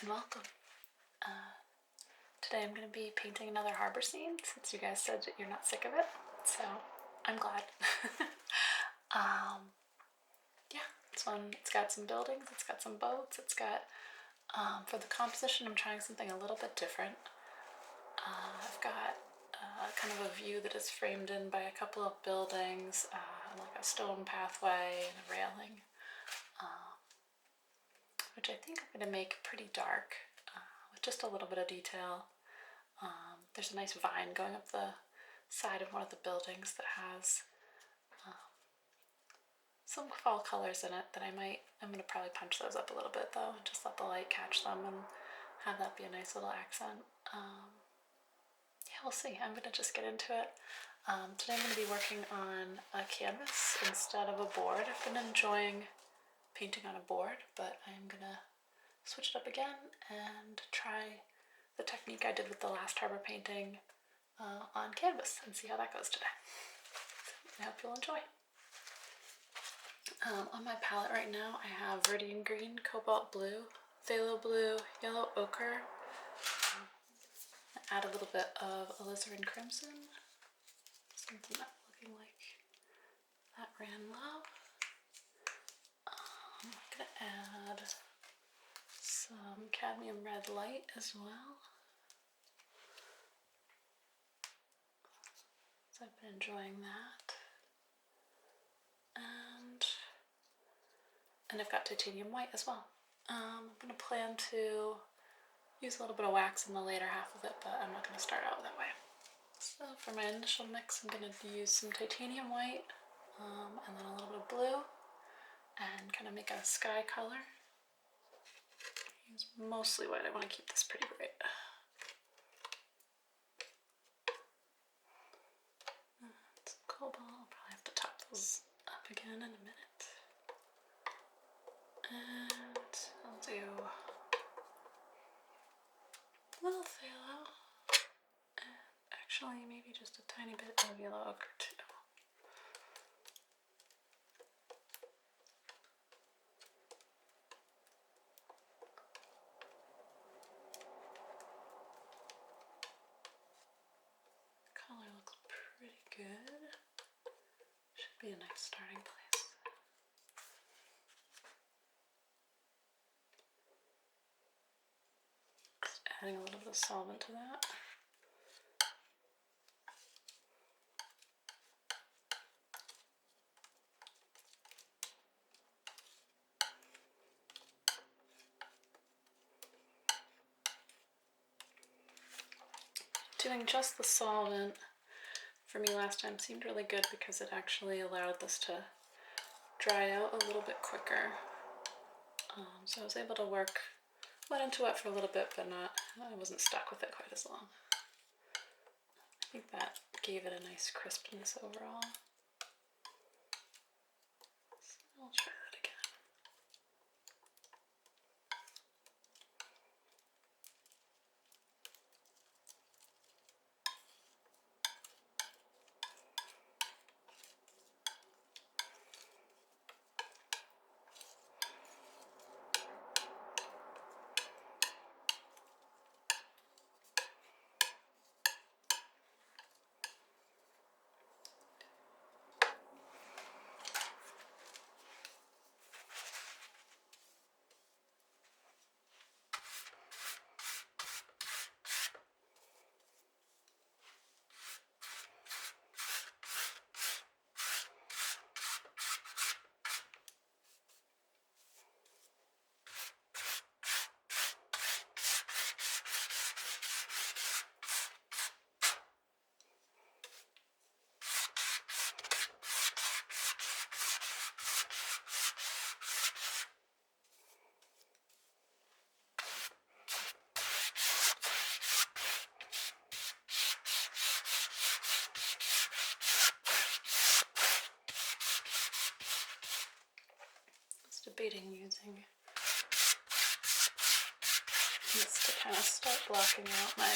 and welcome. Today I'm going to be painting another harbor scene since you guys said that you're not sick of it, so I'm glad. Yeah, this one, it's got some buildings, it's got some boats, it's got, for the composition I'm trying something a little bit different. I've got kind of a view that is framed in by a couple of buildings, like a stone pathway and a railing, which I think I'm going to make pretty dark, with just a little bit of detail. There's a nice vine going up the side of one of the buildings that has some fall colors in it that I'm going to probably punch those up a little bit though, and just let the light catch them and have that be a nice little accent. Yeah, we'll see. I'm going to just get into it. Today I'm going to be working on a canvas instead of a board. I've been enjoying painting on a board, but I'm going to switch it up again and try the technique I did with the last harbor painting on canvas and see how that goes today. I hope you'll enjoy. On my palette right now I have Viridian Green, Cobalt Blue, Phthalo Blue, Yellow Ochre. I add a little bit of Alizarin Crimson, something that's looking like that ran low. I'm going to add some cadmium red light as well. So I've been enjoying that. And I've got titanium white as well. I'm going to plan to use a little bit of wax in the later half of it, but I'm not going to start out that way. So for my initial mix, I'm going to use some titanium white, and then a little bit of blue, and kind of make a sky color. Use mostly white. I want to keep this pretty bright. Some cobalt. I'll probably have to top those up again in a minute. And I'll do a little phthalo, and actually maybe just a tiny bit of yellow ochre too. The color looks pretty good. Should be a nice starting place. Adding a little bit of solvent to that. Doing just the solvent for me last time seemed really good because it actually allowed this to dry out a little bit quicker. So I was able to went into it for a little bit, but I wasn't stuck with it quite as long. I think that gave it a nice crispness overall. So I'll try that again. Debating using this to kind of start blocking out my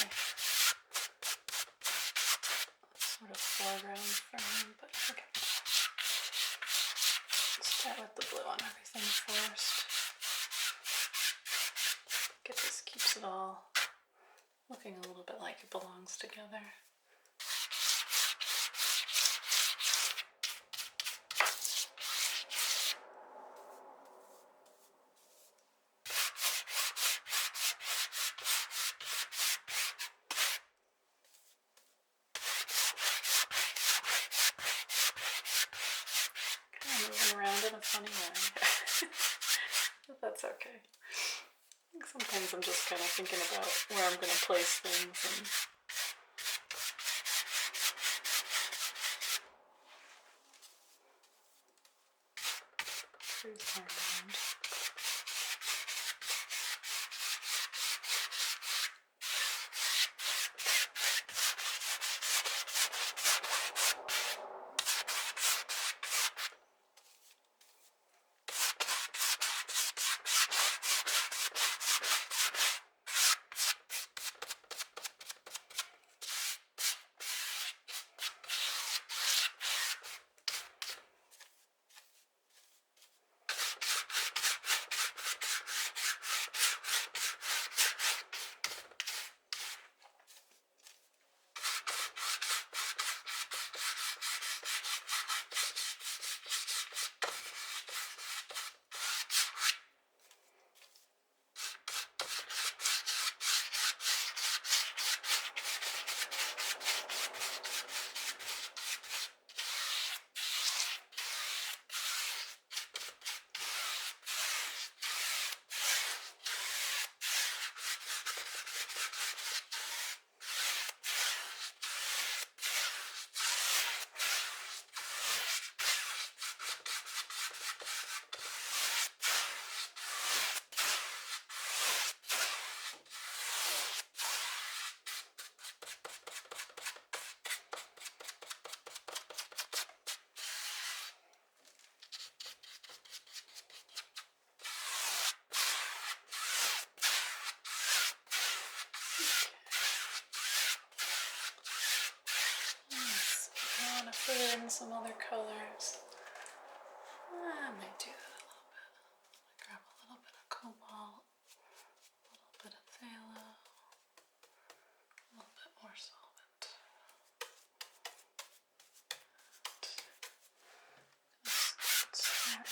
sort of foreground frame, but okay. Let's start with the blue on everything first. Get this all looking a little bit like it belongs together. Kind of moving around in a funny way. But that's okay. I think sometimes I'm just kind of thinking about where I'm going to place things and cruise around. I want to fill in some other colors. I might do that a little bit. Grab a little bit of cobalt, a little bit of phthalo, a little bit more solvent. Start.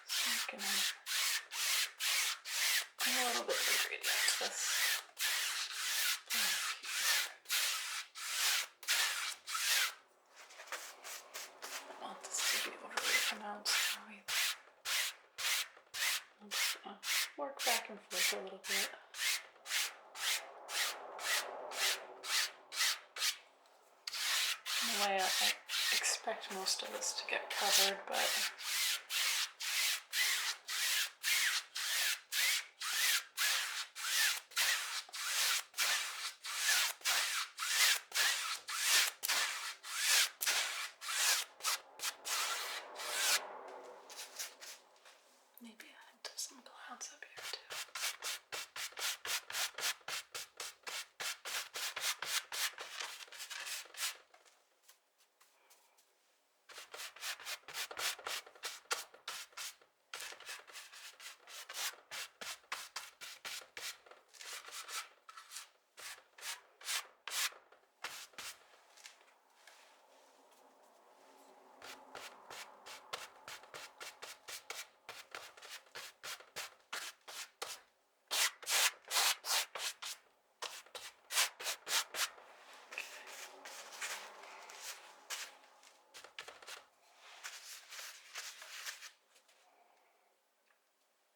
So I'm gonna add a little bit of ingredient to this. I want this to be overly pronounced. I'm just gonna work back and forth a little bit. In a way, I expect most of this to get covered, but maybe add some clouds up here too.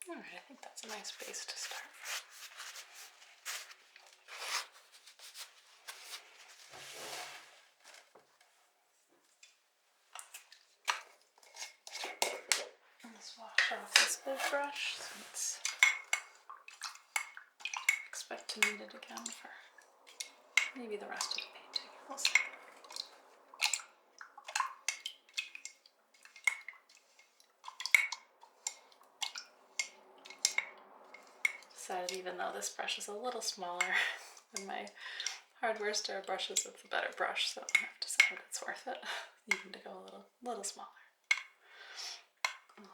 Alright, I think that's a nice base to start from. Let's wash off this big brush since I expect to need it again for maybe the rest of the painting. We'll see. Decided even though this brush is a little smaller than my hardware store brushes, it's a better brush, so I've decided it's worth it even to go a little smaller. Alright.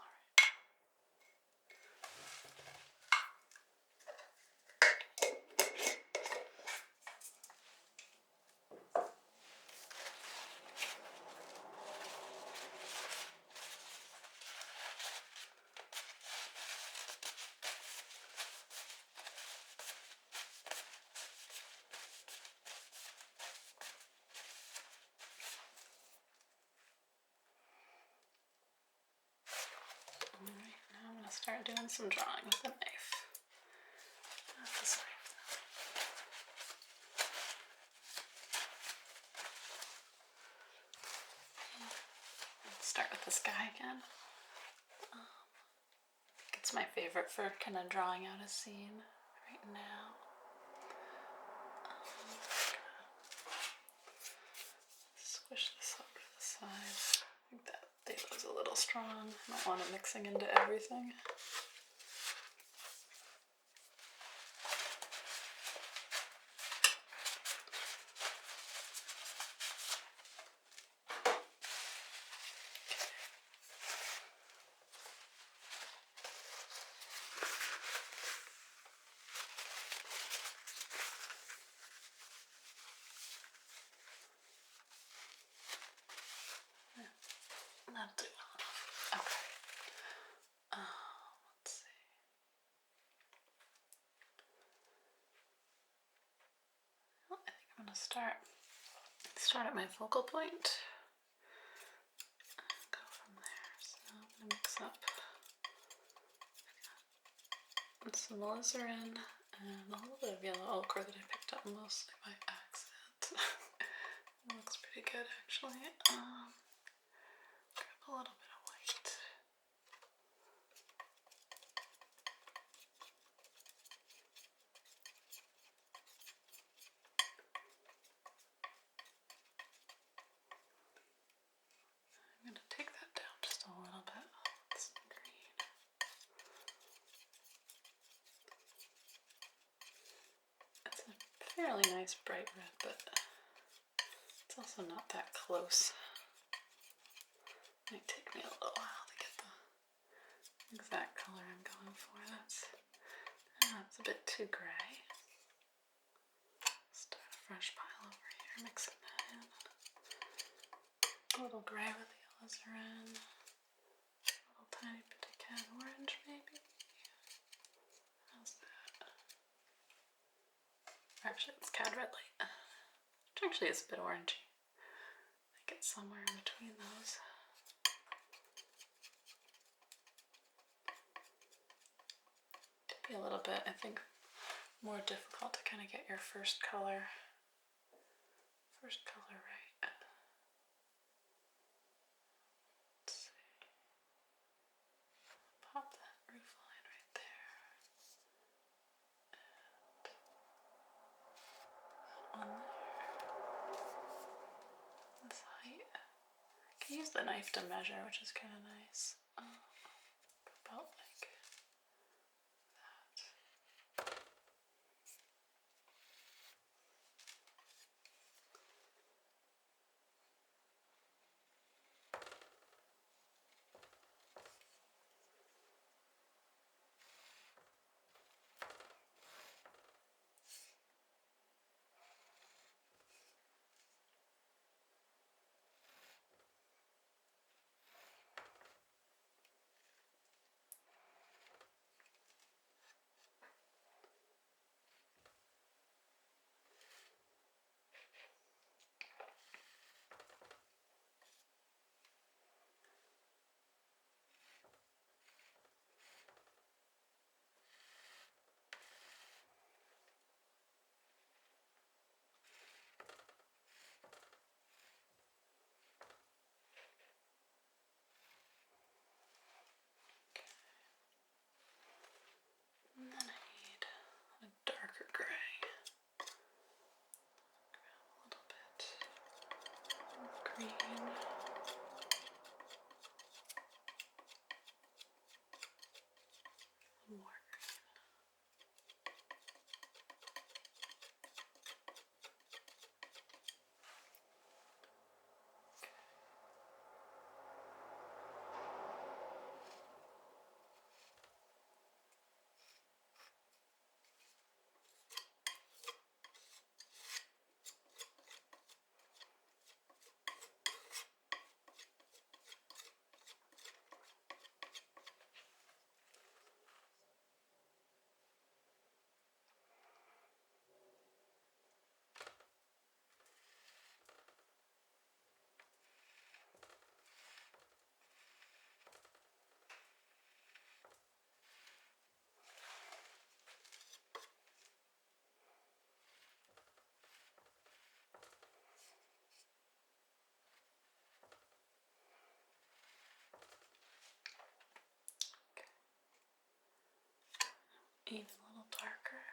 start doing some drawing with the knife. Not this knife. Let's start with this guy again. It's my favorite for kind of drawing out a scene right now. Squish this over to the side. I think that phthalo's a little strong. Might want it mixing into everything. Not too well. Okay. Let's see. Well, I think I'm gonna start at my focal point. And go from there. So I'm gonna mix up some alizarin and a little bit of yellow ochre that I picked up mostly by accident. It looks pretty good actually. Grab a little bit of white. I'm going to take that down just a little bit with some green. It's a fairly nice bright red, but it's also not that close. It might take me a little while to get the exact color I'm going for. That's a bit too gray. Start a fresh pile over here, mixing that in. A little gray with the alizarin. A little tiny bit of cad orange, maybe. How's that? Actually, it's cad red light, which actually is a bit orangey. I think it's somewhere in between those. Could be a little bit, I think, more difficult to kind of get your first color right. Let's see. Pop that roof line right there. And on there. This height. I can use the knife to measure, which is kind of nice. About like that. even a little darker.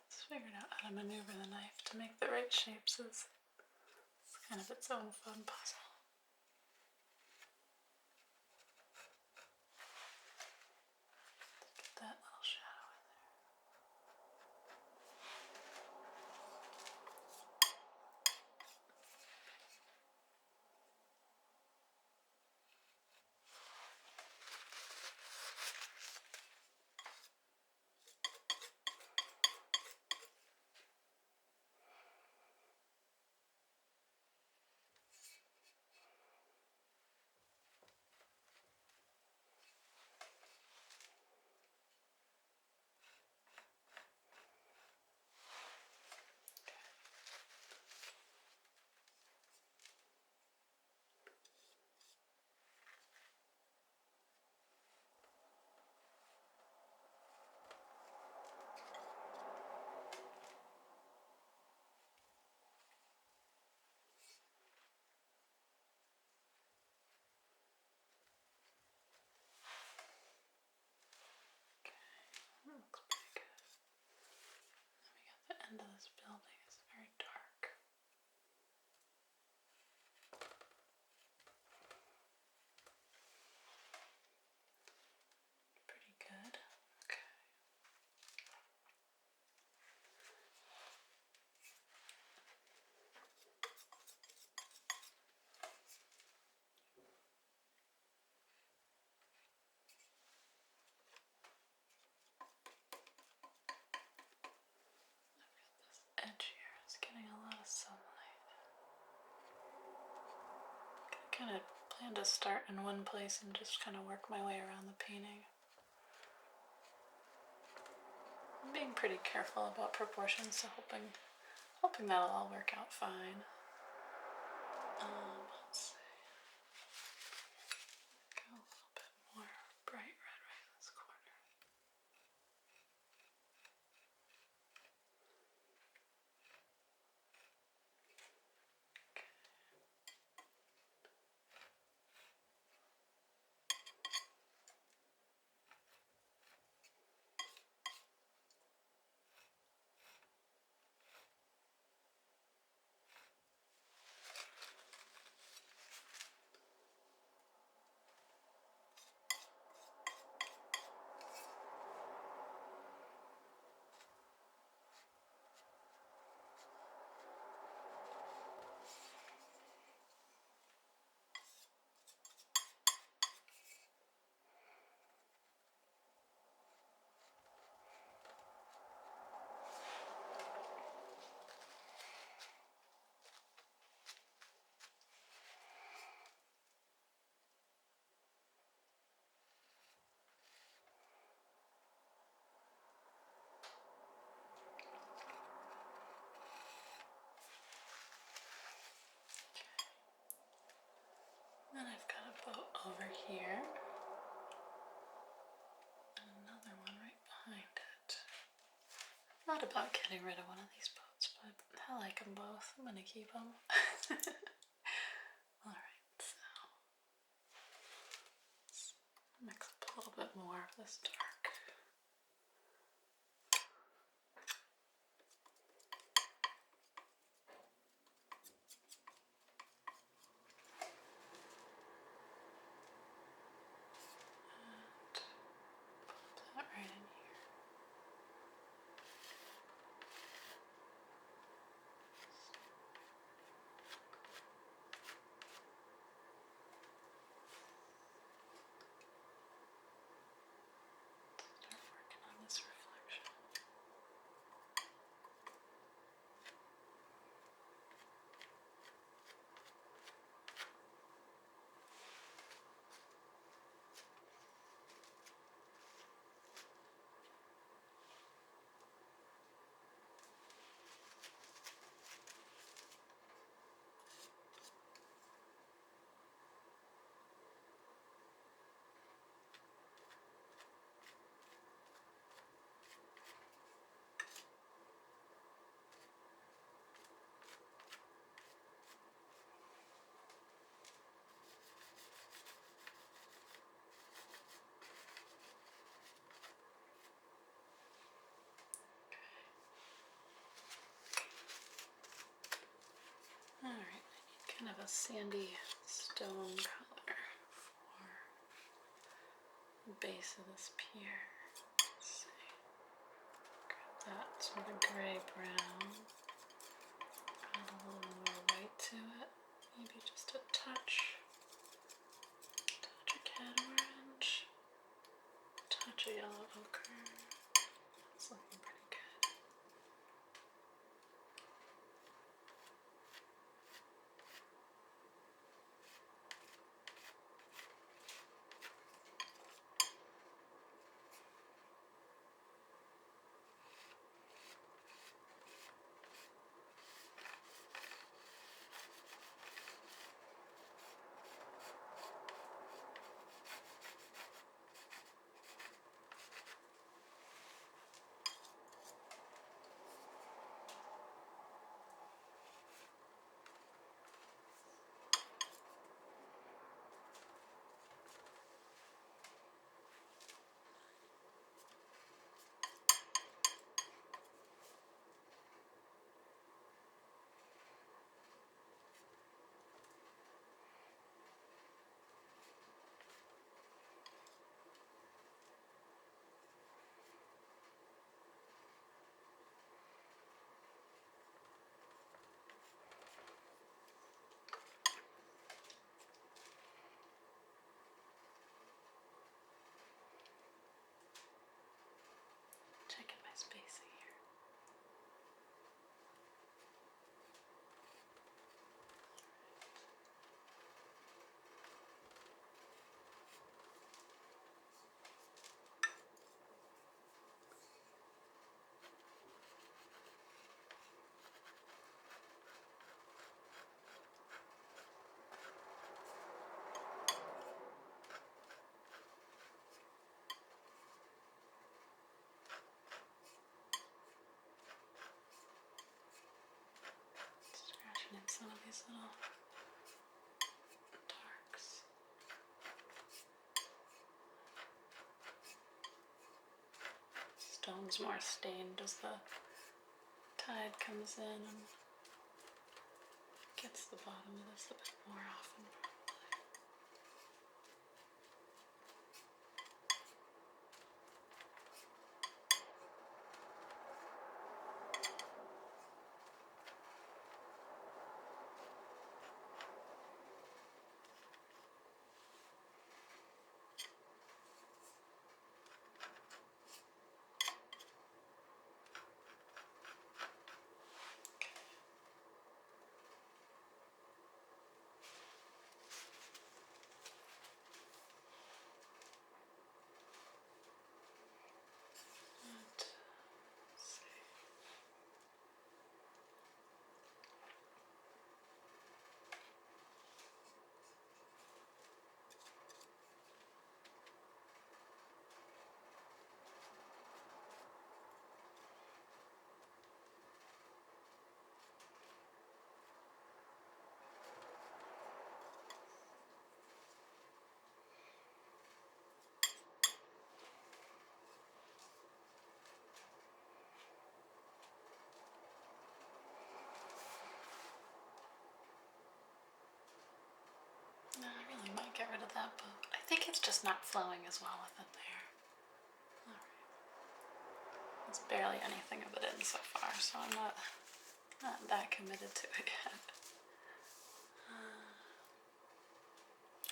Just figured out how to maneuver the knife to make the right shapes. It's kind of its own fun puzzle. Get that little shadow in there. That looks pretty good. Then we got the end of this building. It's very dark. Pretty good. Okay. Edge here is getting a lot of sunlight. I kind of plan to start in one place and just kind of work my way around the painting. I'm being pretty careful about proportions, so hoping that'll all work out fine. Let's see. Go a little bit more bright red right in this corner. Then I've got a boat over here, and another one right behind it. Thought about getting rid of one of these boats, but I like them both. I'm gonna keep them. Alright, so let's mix up a little bit more of this dark. That right in here. a sandy stone color for the base of this pier. Let's see. Got that sort of gray-brown. Add a little more white to it. Maybe just a touch of cat orange, touch of yellow ochre. That's looking pretty good. Checking my spacing here. Scratching in some of these little darks. Stone's more stained as the tide comes in and gets the bottom of this a bit more often. No, I really might get rid of that boat. I think it's just not flowing as well with it there. Alright. There's barely anything of it in so far, so I'm not that committed to it yet.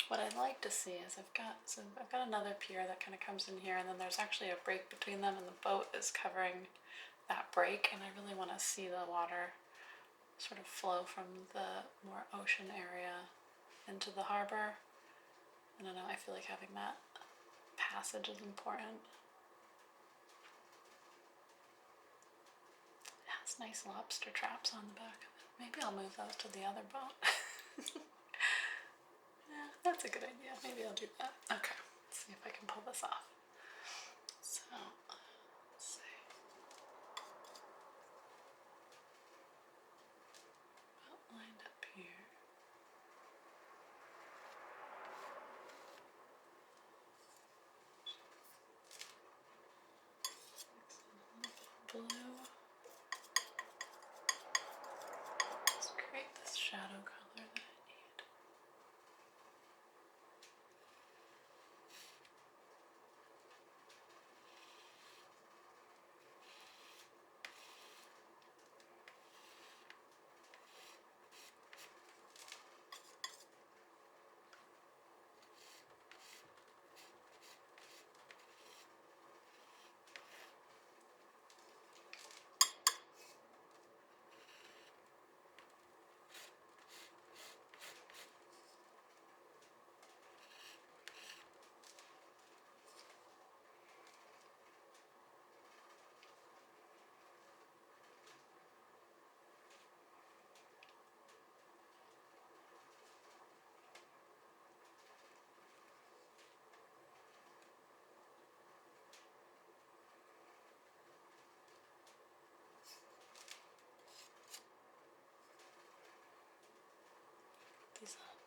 What I'd like to see is I've got another pier that kind of comes in here, and then there's actually a break between them, and the boat is covering that break, and I really want to see the water sort of flow from the more ocean area into the harbor. I don't know, I feel like having that passage is important. It has nice lobster traps on the back of it. Maybe I'll move those to the other boat. Yeah, that's a good idea. Maybe I'll do that. Okay, let's see if I can pull this off. So, let's see. About lined up here. Blue. Let's create this shadow color that I need.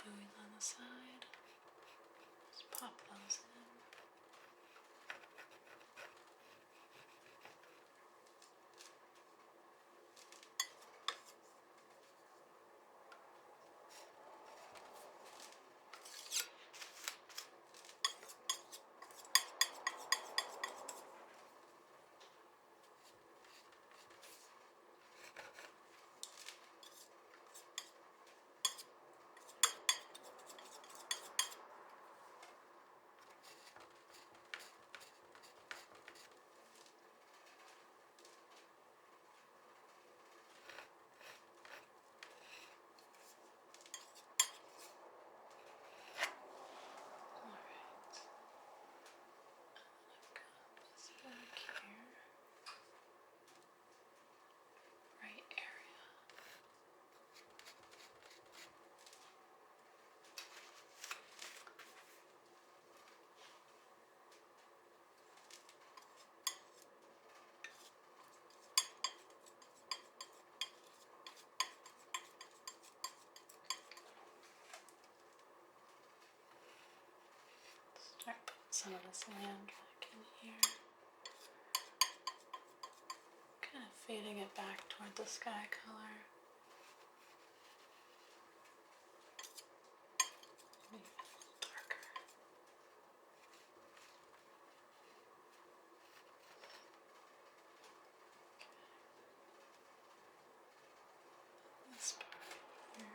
buoys on the side. Just pop those in. Back here, right area. Start putting some of this land back in here. Kind of fading it back toward the sky color. Maybe a little darker. This part here.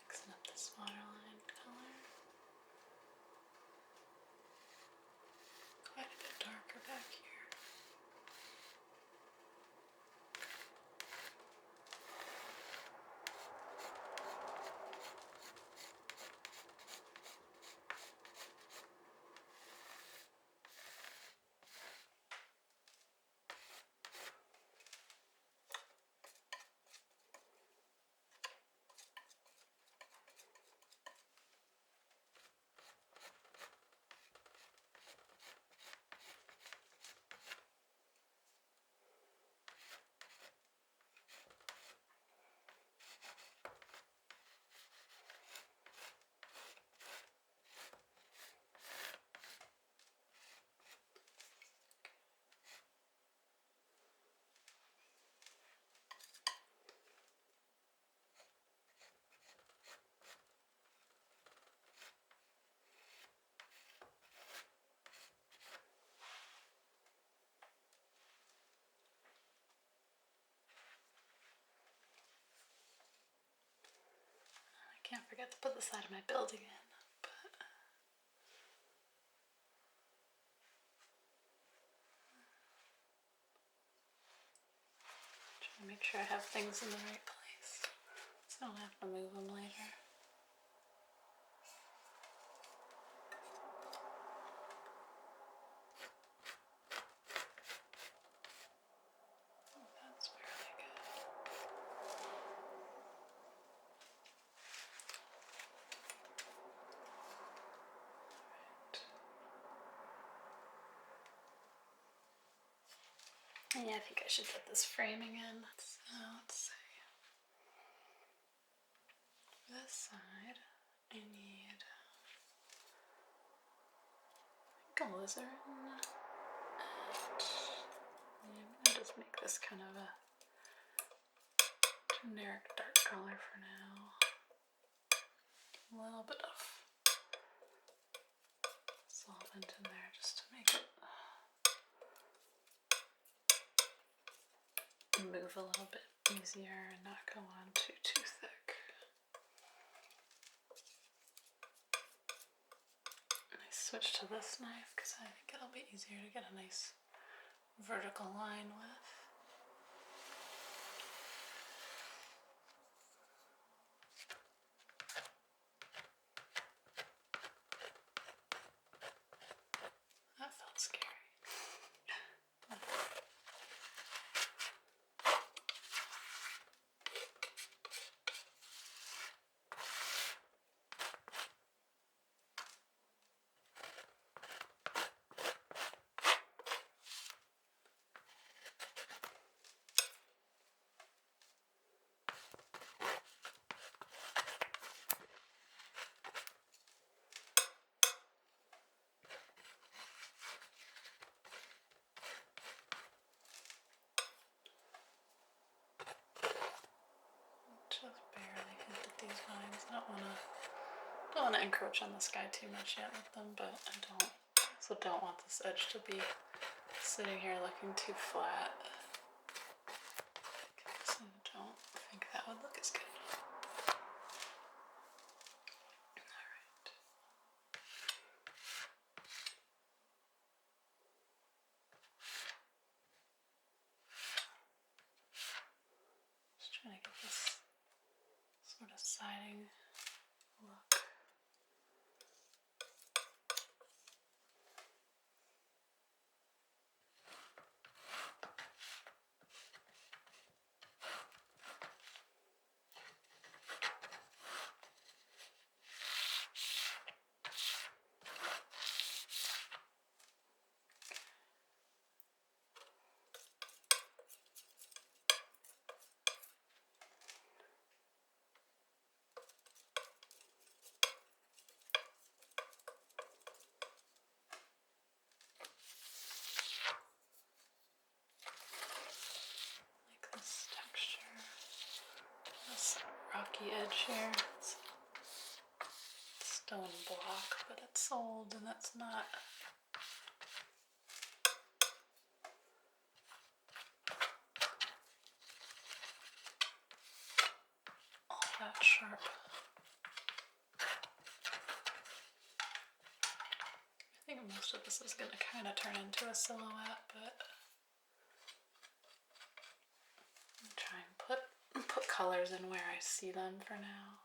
Mixing up this waterline color. Quite a bit darker back here. I can't forget to put the side of my building in, but trying to make sure I have things in the right place so I don't have to move them later. That's fairly good. Right. Yeah, I think I should put this framing in. So let's see. For this side, I need a lizard. And I'm gonna just make this kind of a generic dark color for now. A little bit of solvent in there just to make it move a little bit easier and not go on too thick. I switch to this knife because I think it'll be easier to get a nice vertical line with. That felt scary. Just barely hinted these vines. I don't wanna encroach on this guy too much yet with them, but I also don't want this edge to be sitting here looking too flat. So I don't think that would look as good. Alright. Just trying to get this sort of siding look. Like this texture, this rocky edge here. It's stone block, but it's old and it's not all that sharp. I think most of this is going to kind of turn into a silhouette, but I'm trying to put colors in where I see them for now.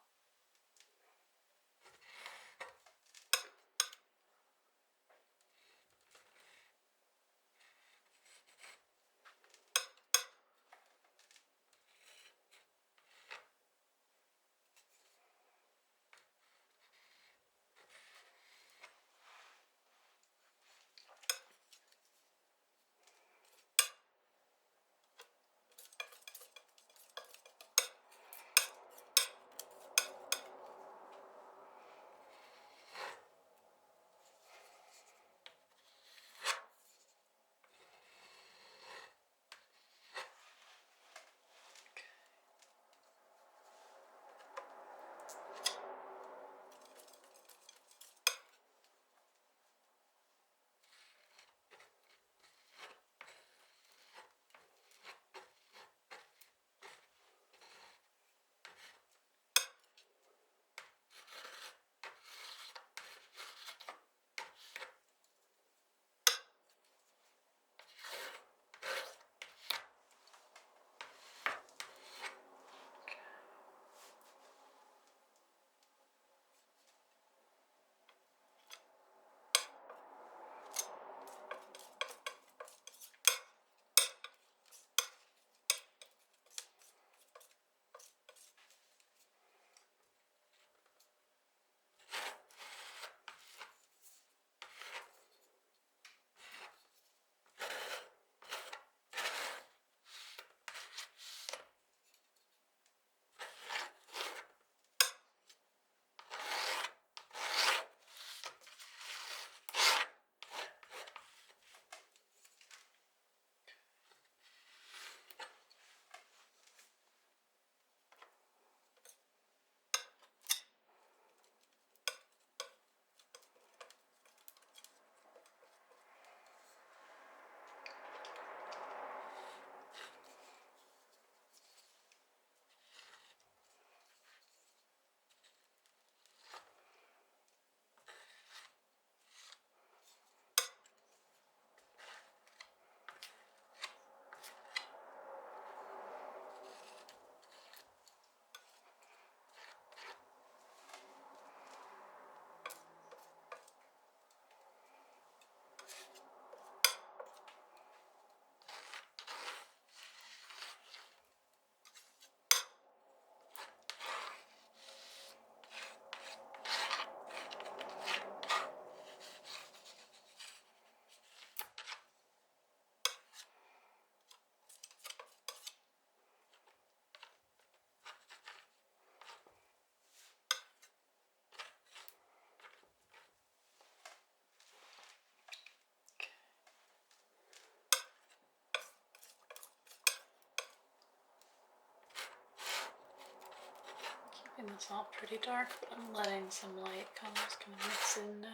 And it's all pretty dark, but I'm letting some light colors kind of mix in now.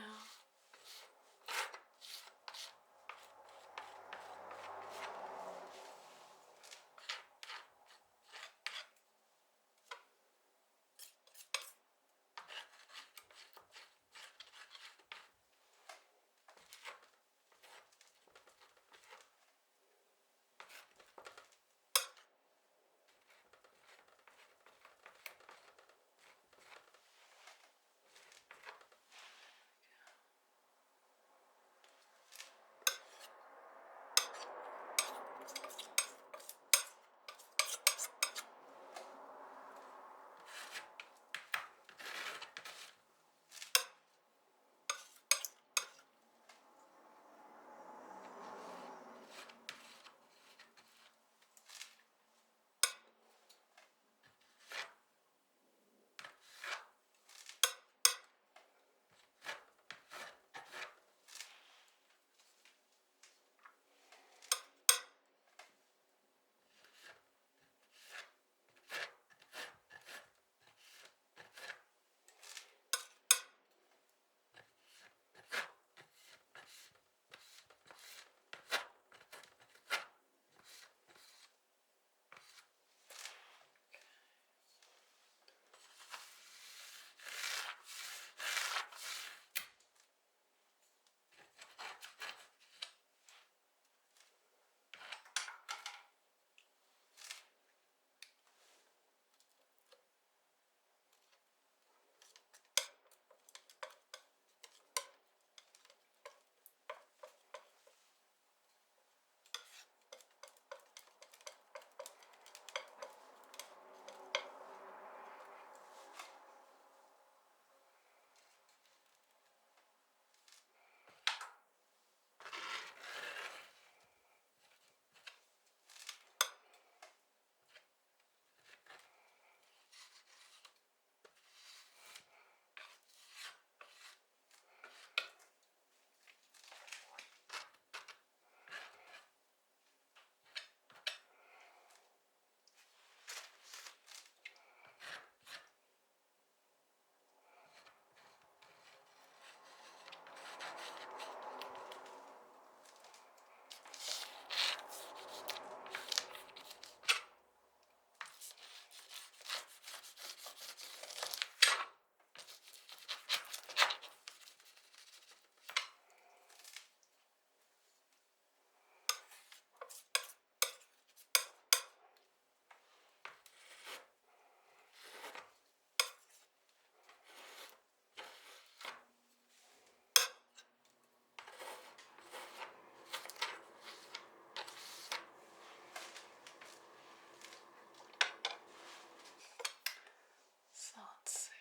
So let's see.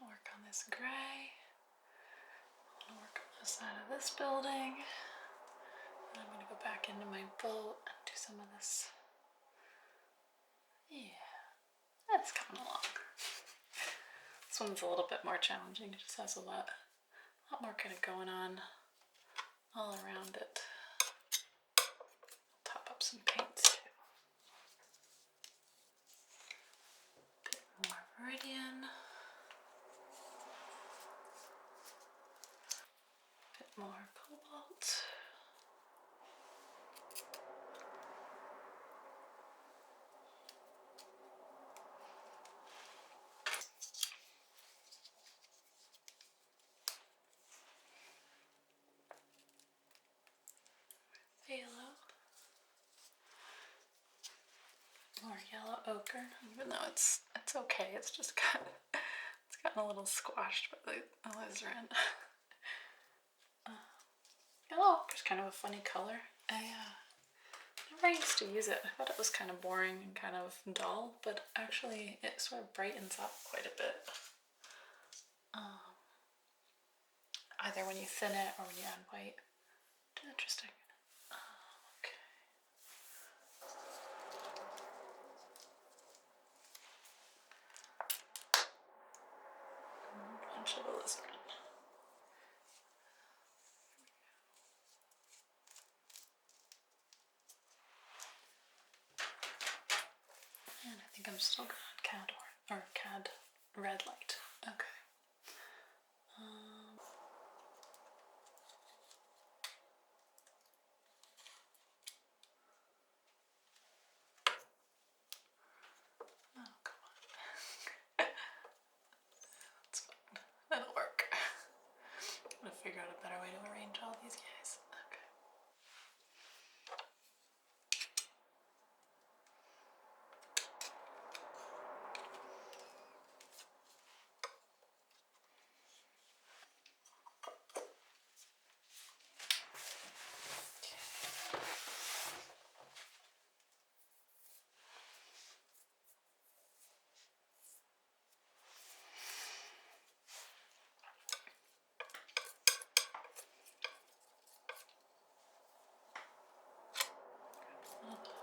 I'll work on this gray. I'll work on the side of this building. And I'm going to go back into my boat and do some of this. Yeah, that's coming along. This one's a little bit more challenging. It just has a lot more kind of going on all around it. I'll top up some paints too. Bit more Viridian. Bit more cobalt. Phthalo. More yellow ochre, even though it's okay. It's just gotten a little squashed by the alizarin. Yellow ochre's kind of a funny color. I never used to use it. I thought it was kind of boring and kind of dull, but actually it sort of brightens up quite a bit. Either when you thin it or when you add white. Interesting. Okay. A bunch of alizarin. And I think I'm still good on Candor. or CAD red light. Okay. Oh, come on. That's fine. That'll work. I'm gonna figure out a better way to arrange all these guys. Okay.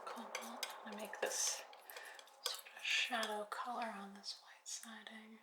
Cobalt. I'm gonna make this sort of shadow color on this white siding.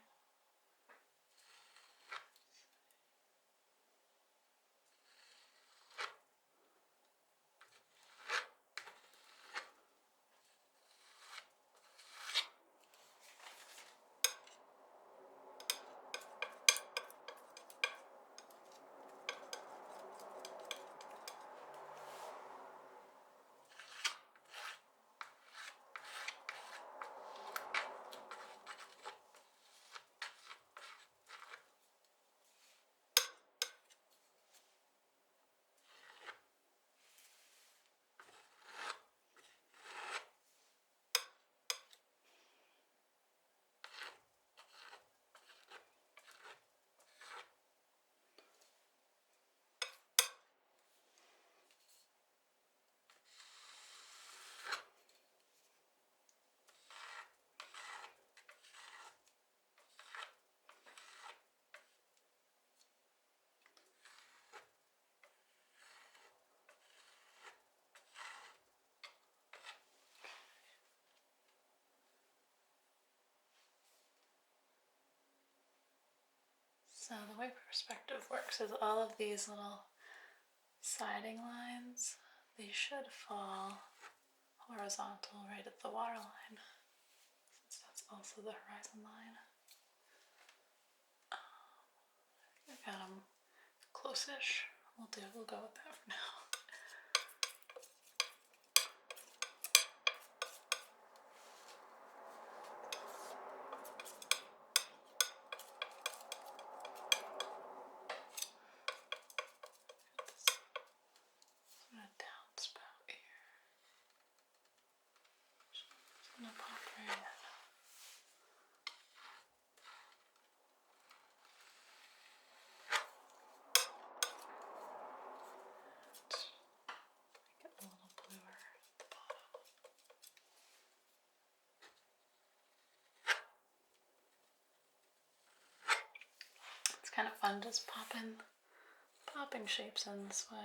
So the way perspective works is all of these little siding lines, they should fall horizontal right at the water line, since that's also the horizon line. I got them close-ish. We'll go with that for now. Sort of downspout here. Just gonna pop right in. Get a little bluer at the bottom. It's kind of fun just popping shapes in this way.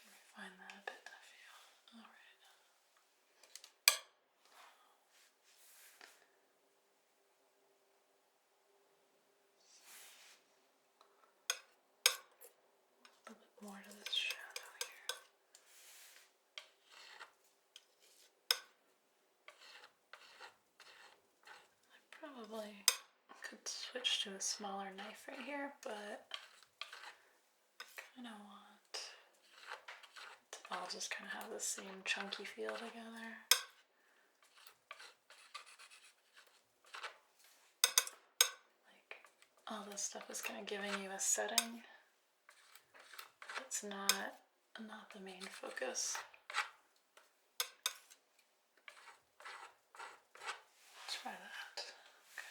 Refine that a bit, I feel. Alright. A little bit more to this shadow here. I probably could switch to a smaller knife right here, but I kind of want to all just kind of have the same chunky feel together. Like all this stuff is kind of giving you a setting. It's not the main focus. Try that. Okay.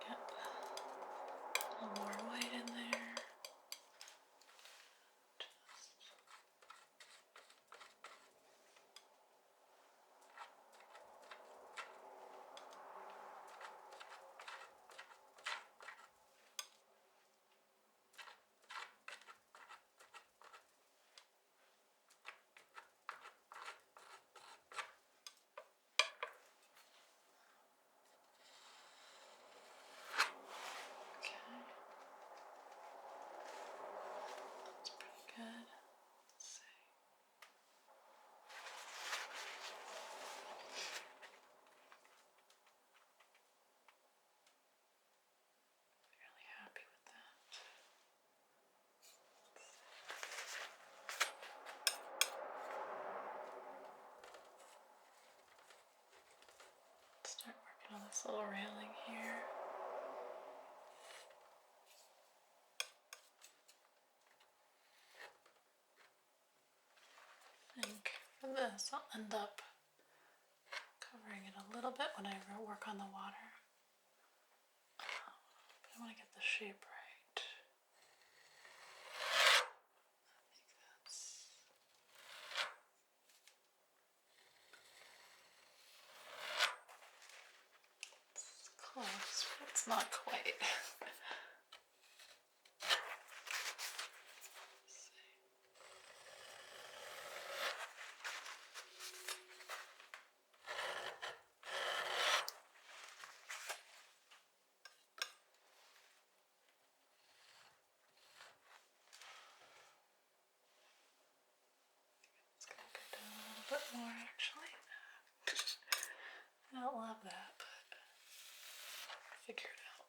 Get this little railing here. I think for this I'll end up covering it a little bit when I work on the water. But I want to get the shape right. I think that's... It's close, but it's not quite. It's gonna go down a little bit more actually. I don't love that, but figure it out.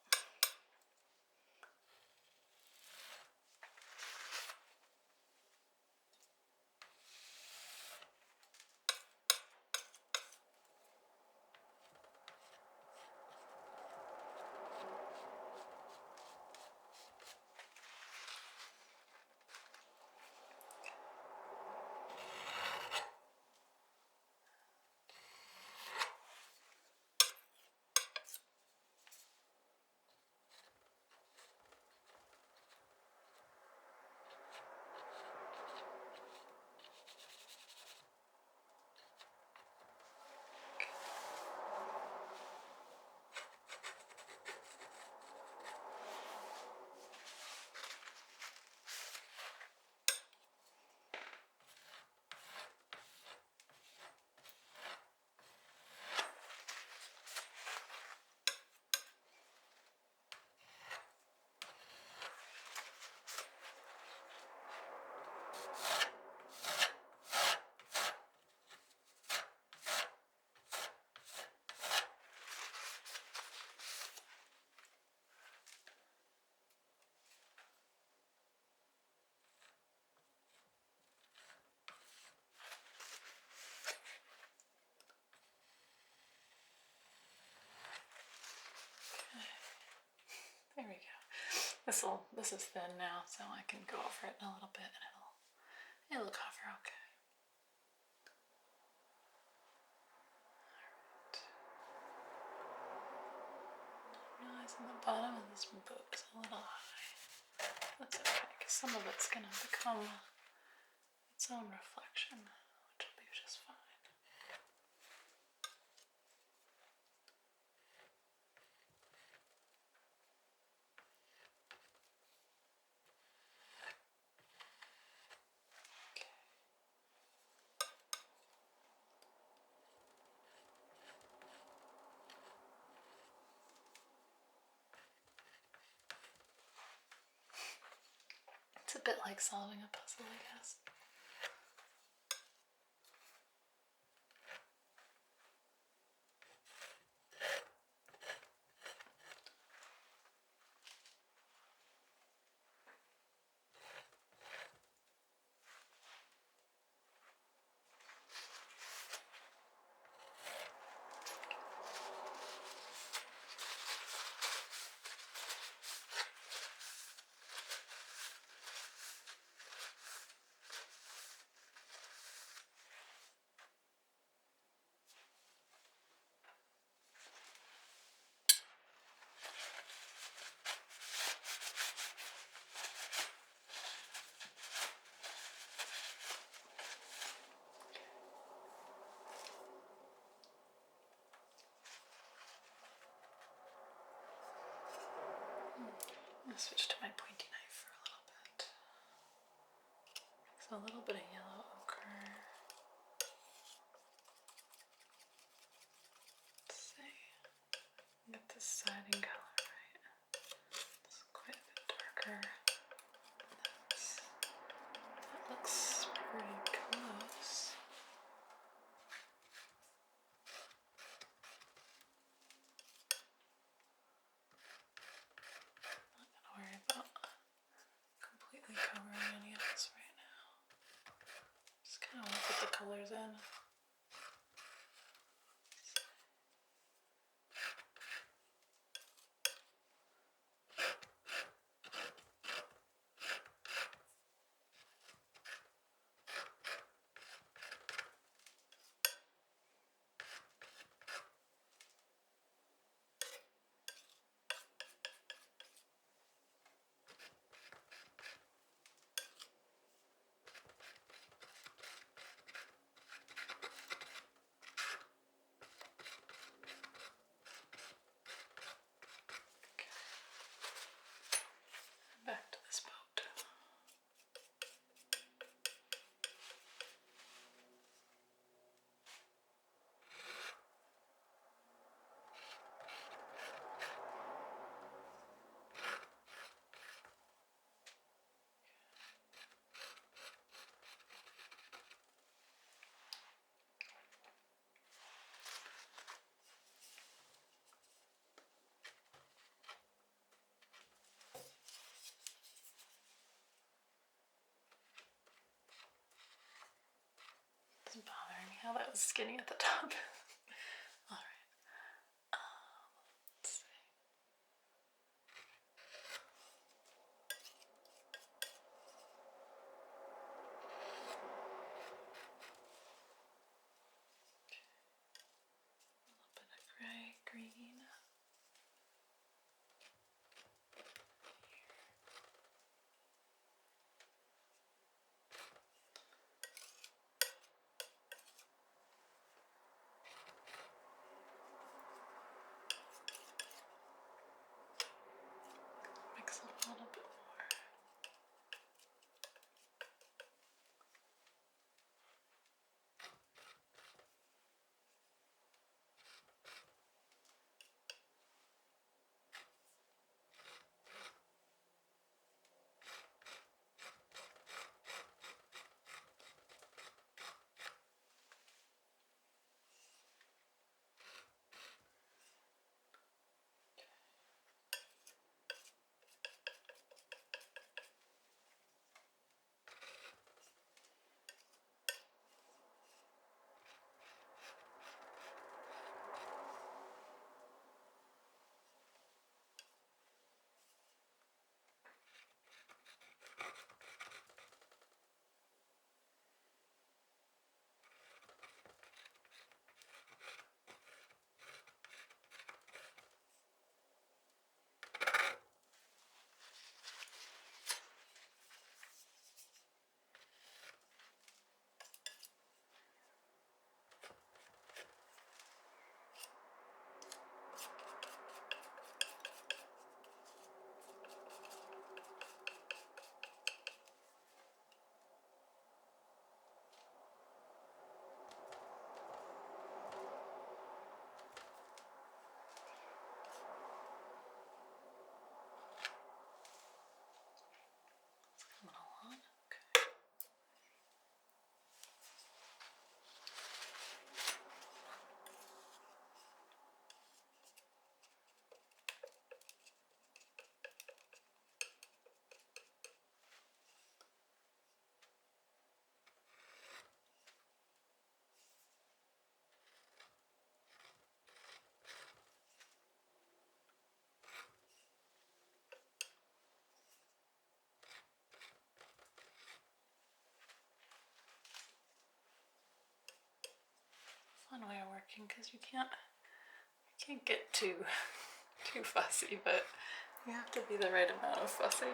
There we go. This is thin now, so I can go over it in a little bit and it'll cover okay. Alright. Realizing the bottom of this boot is a little high. That's okay, because some of it's gonna become its own reflection, which will be just fine. It's a bit like solving a puzzle, I guess. I'm going to switch to my pointy knife for a little bit. So a little bit of yellow ochre. Let's see. Get this siding color right. It's quite a bit darker. That looks pretty close. Not gonna worry about completely covering any of this right now. Just kind of want to put the colors in. how that was skinny at the top. Alright. Let's see. A little bit of gray, green. Mix it a little bit more. Coming along. Okay. Fun way of working because you can't get too fussy, but you have to be the right amount of fussy.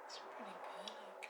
It's pretty good, okay.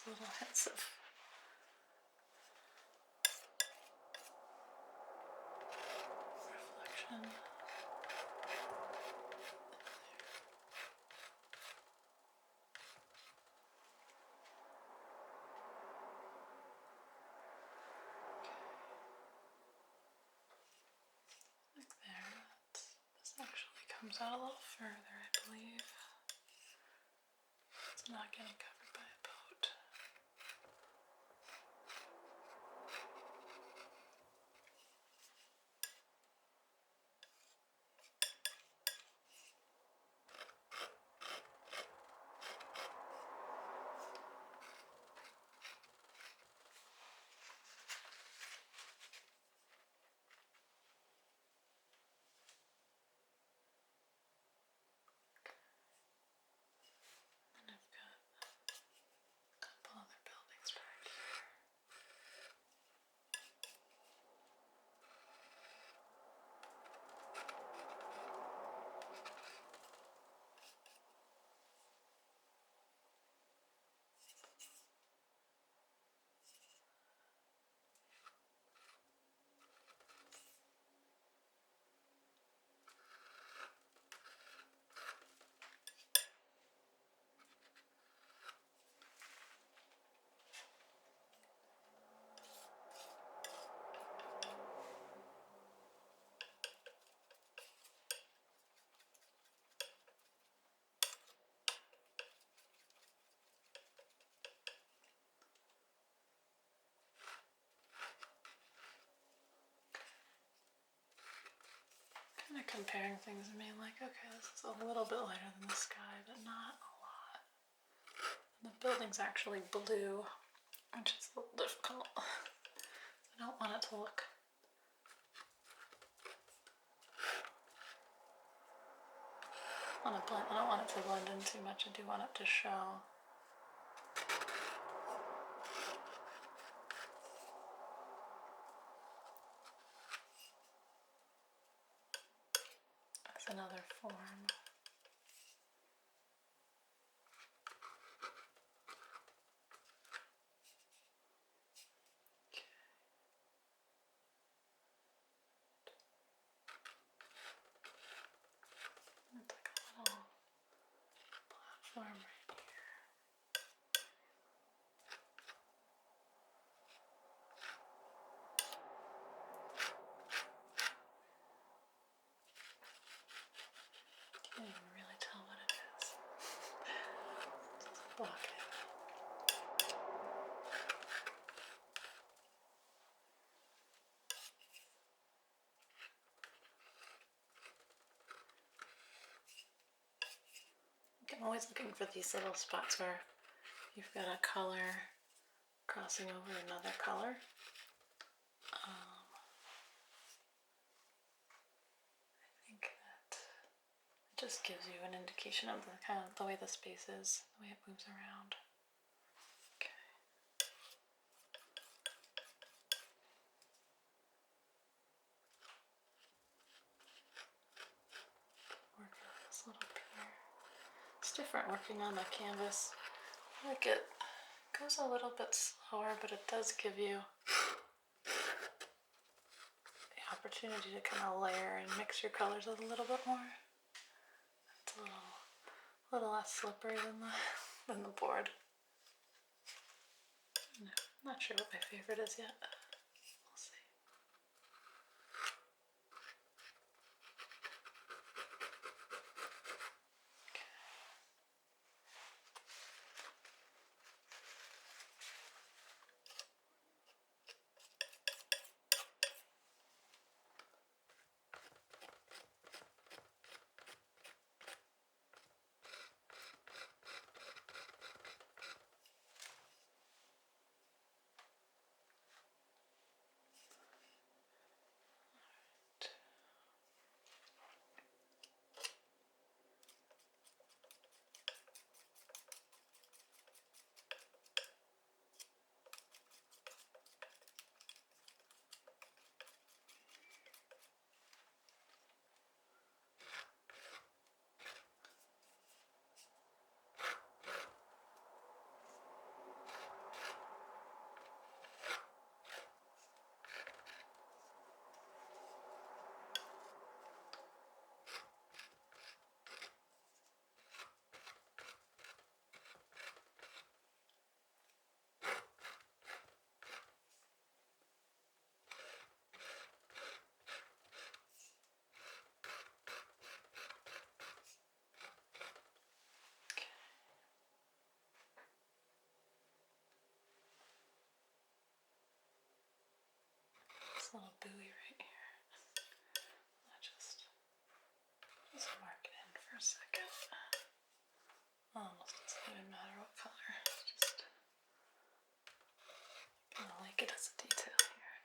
Those little hits of reflection. Like there. This actually comes out a little further, I believe. It's not getting covered by a boat. comparing things and being like, okay, this is a little bit lighter than the sky, but not a lot. And the building's actually blue, which is a little difficult. I don't want it to look I don't want it to blend in too much. I do want it to show. That's another form. It's like a little platform right here. Can't even really tell what it is. Just block it. I'm always looking for these little spots where you've got a color crossing over another color. I think that it just gives you an indication of the kind of the way the space is, the way it moves around. Okay. Work on this little pier. It's different working on the canvas. Like it goes a little bit slower, but it does give you the opportunity to kind of layer and mix your colors a little bit more. It's a little less slippery than the board. No, not sure what my favorite is yet. We'll see. This little buoy right here. I just mark it in for a second. Almost doesn't even matter what color. Just kind of like it as a detail here.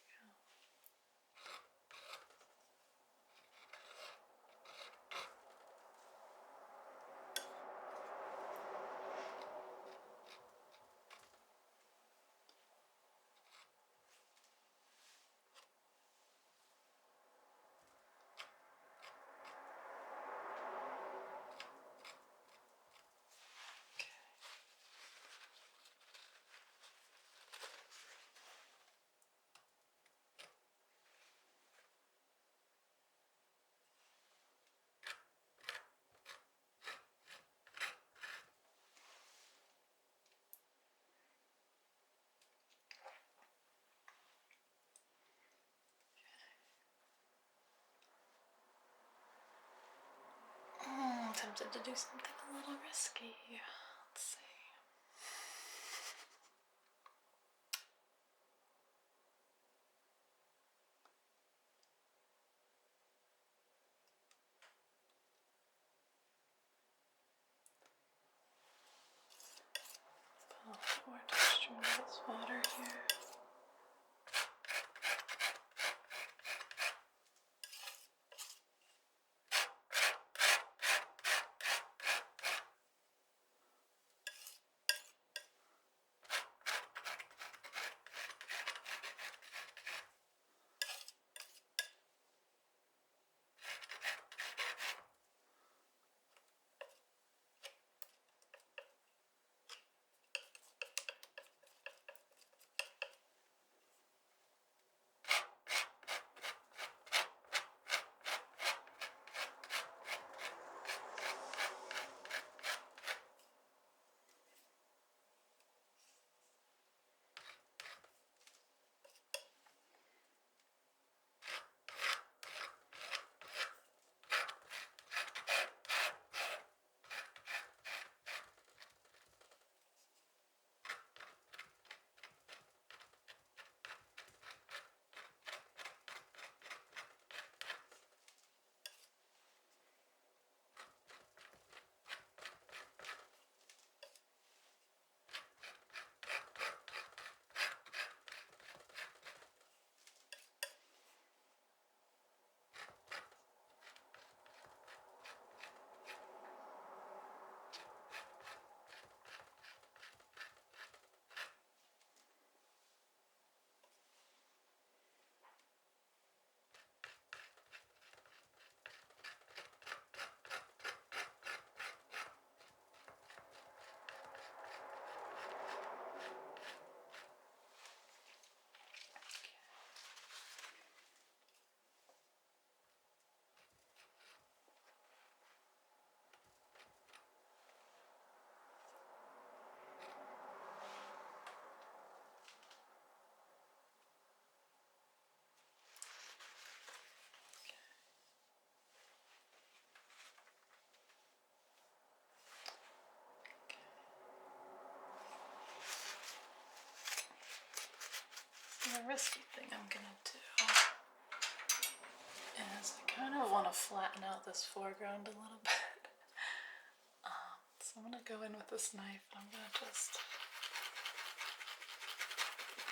There we go. I'm tempted to do something a little risky. Let's see. Drink this water here. The risky thing I'm gonna do is I kind of want to flatten out this foreground a little bit. So I'm gonna go in with this knife and I'm gonna just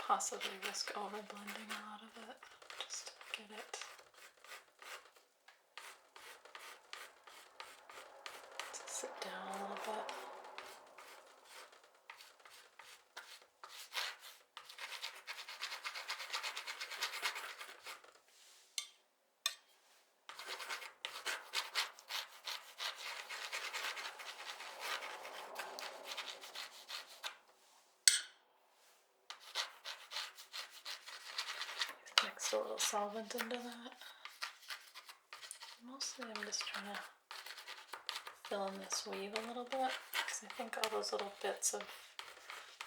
possibly risk over blending a lot of it, just to get it to sit down a little bit. Mix a little solvent into that. Mostly I'm just trying to fill in this weave a little bit because I think all those little bits of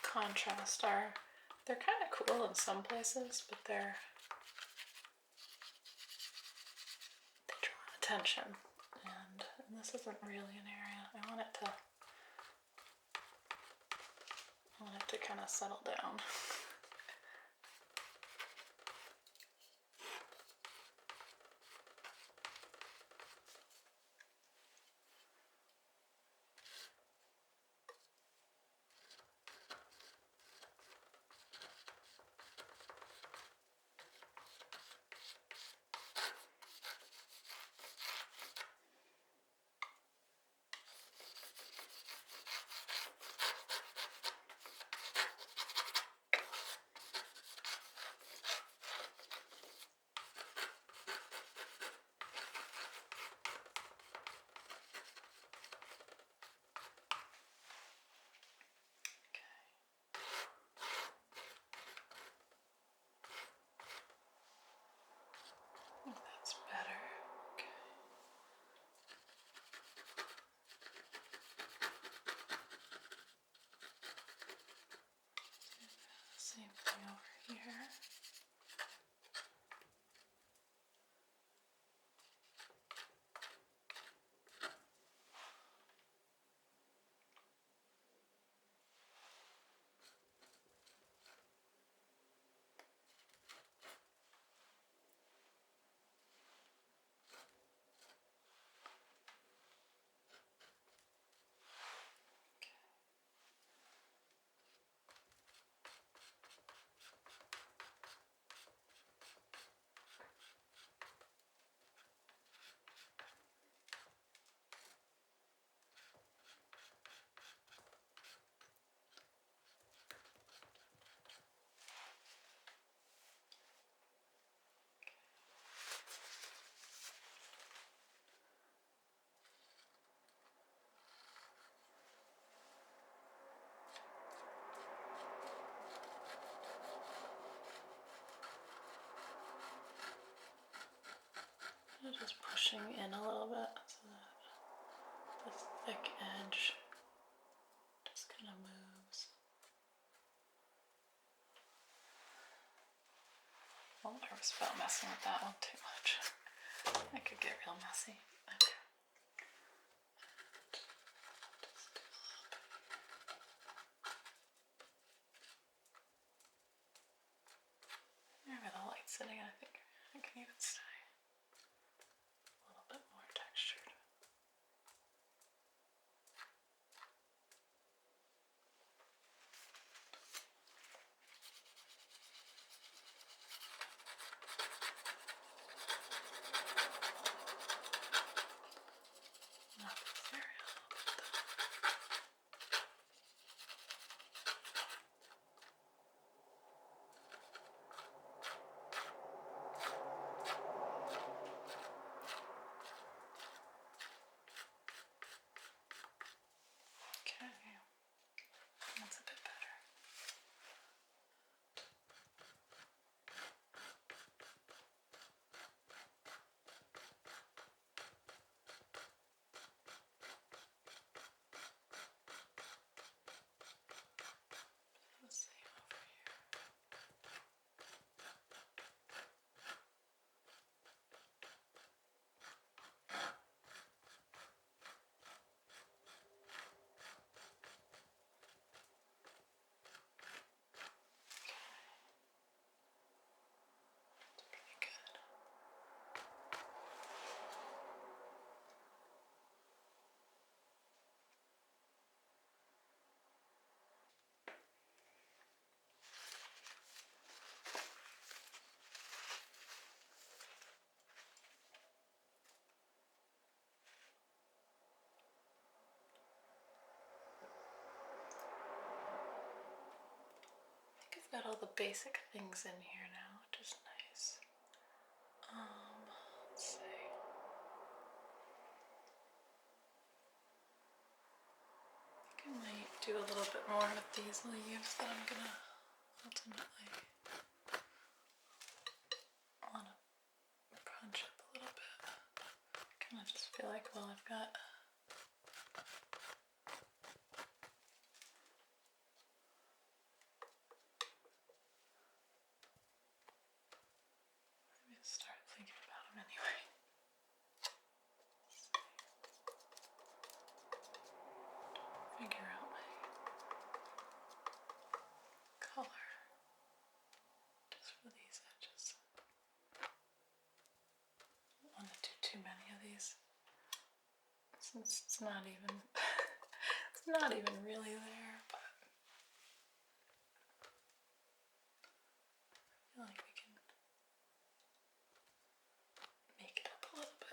contrast they're kind of cool in some places, but they draw attention, and this isn't really an area. I want it to kind of settle down. of just pushing in a little bit so that the thick edge just kind of moves. I'm nervous about messing with that one too much. It could get real messy. Okay. Just do a little bit. There where the light's sitting, I think I can even stay a little bit more textured. Not this area a little bit though. Okay, that's a bit better. The same over here. It's pretty good. I think I've got all the basic things in here now, which is nice. Let's see. I think I might do a little bit more with these leaves that I'm gonna ultimately wanna punch up a little bit. I kinda just feel like, well, I've got maybe start thinking about them anyway. Figure out my color just for these edges. I don't want to do too many of these since it's not even it's not even really there, but I feel like we can make it up a little bit.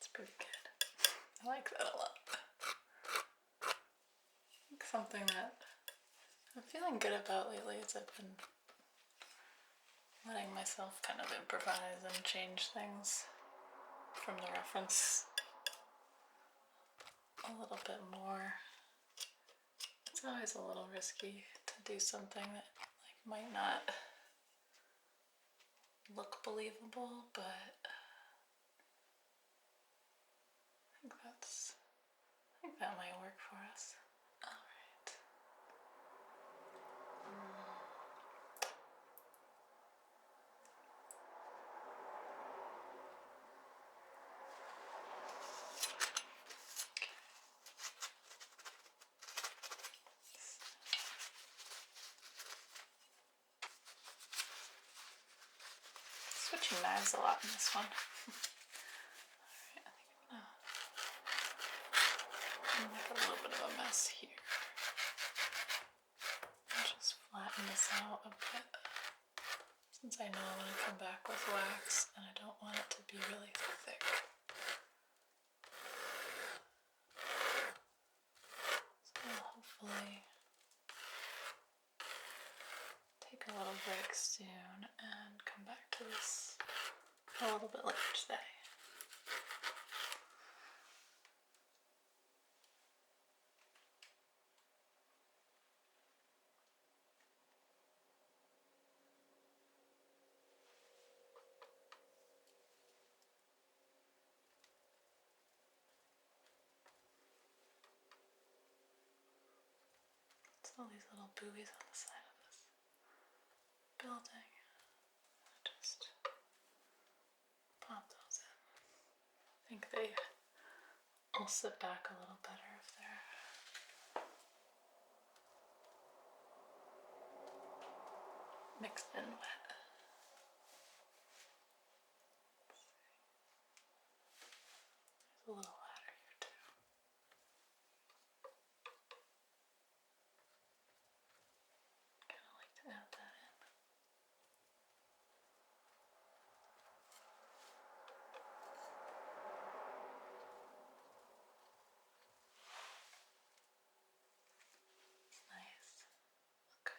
That's pretty good. I like that a lot. I think something that I'm feeling good about lately is I've been letting myself kind of improvise and change things from the reference a little bit more. It's always a little risky to do something that like might not look believable, but I think that might work for us. All right. Switching knives a lot in this one. Alright, I think I'm gonna make a little bit of a mess here. I'll just flatten this out a bit. Since I know I'm gonna come back with wax and I don't want it to be really thick. So I'll hopefully take a little break soon and come back to this a little bit later today. It's all these little buoys on the side of this building. Just pop those in. I think they will sit back a little better if they're mixed in wet. There's a little ladder here too. Kind of like to add that in. Nice. Okay.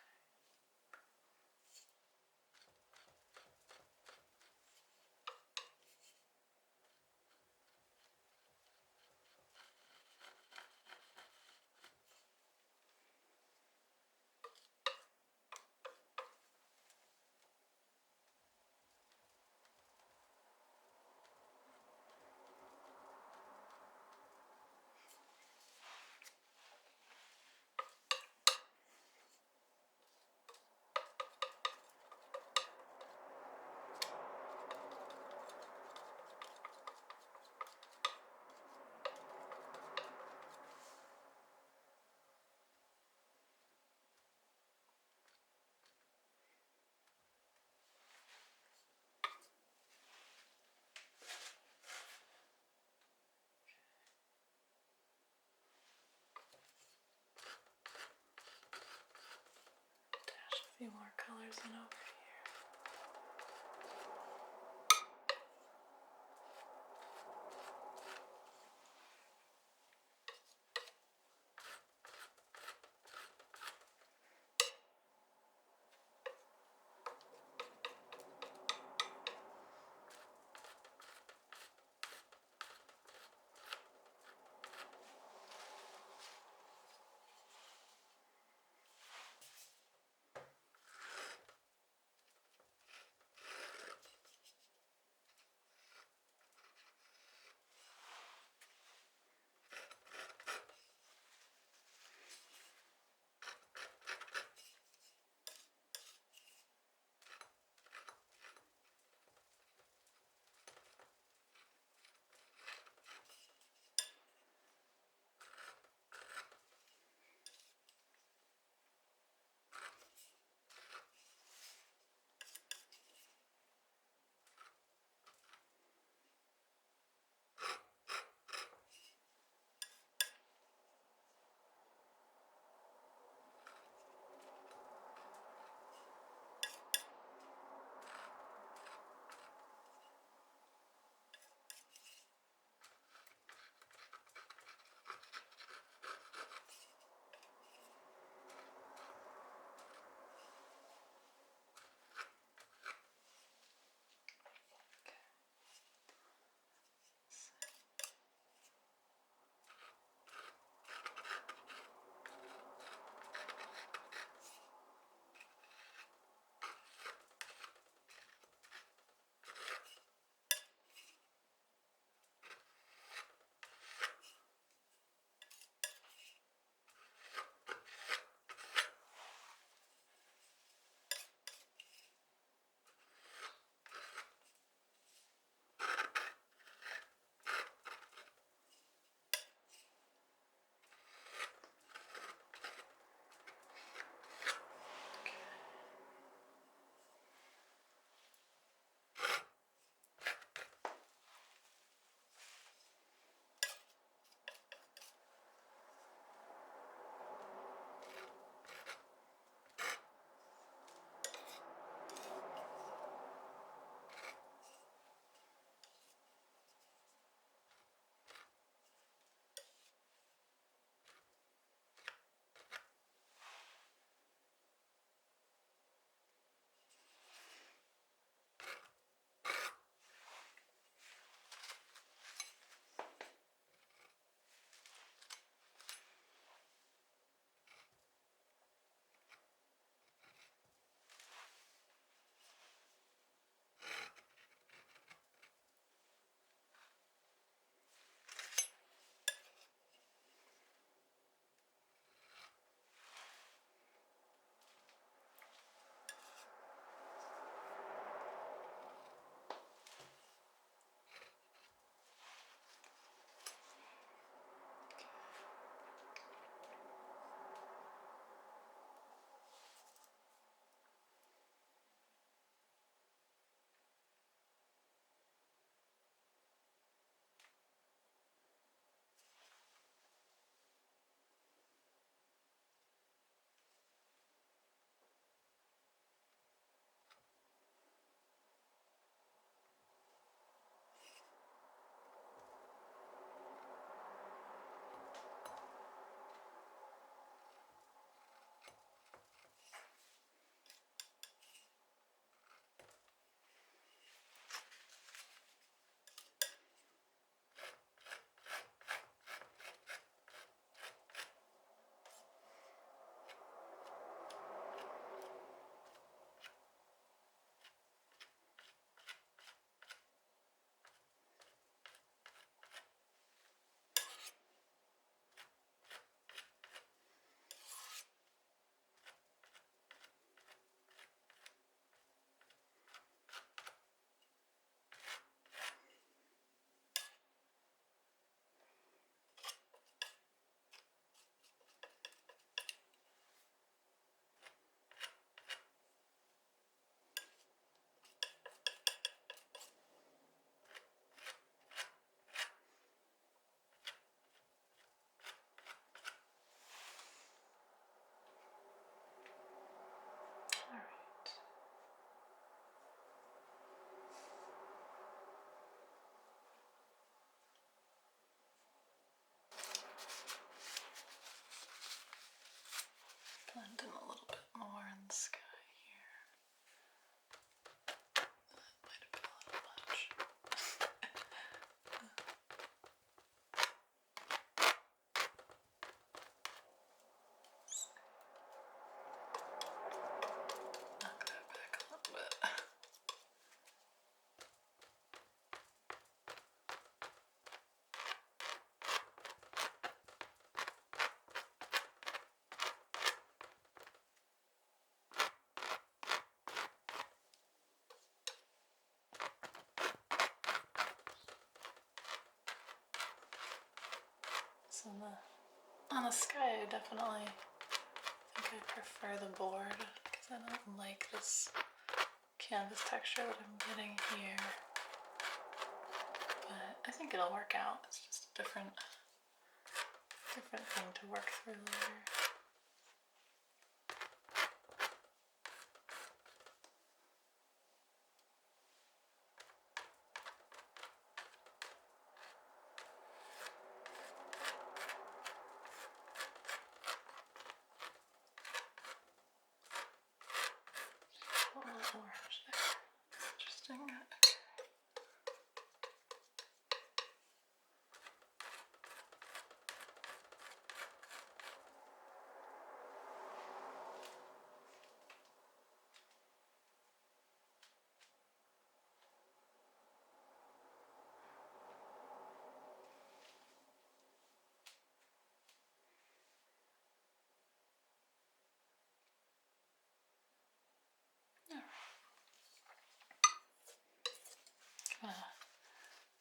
Dash a few more colors in over here. On the sky, I definitely think I prefer the board because I don't like this canvas texture that I'm getting here. But I think it'll work out. It's just a different thing to work through later. A little orange there. Interesting. Okay.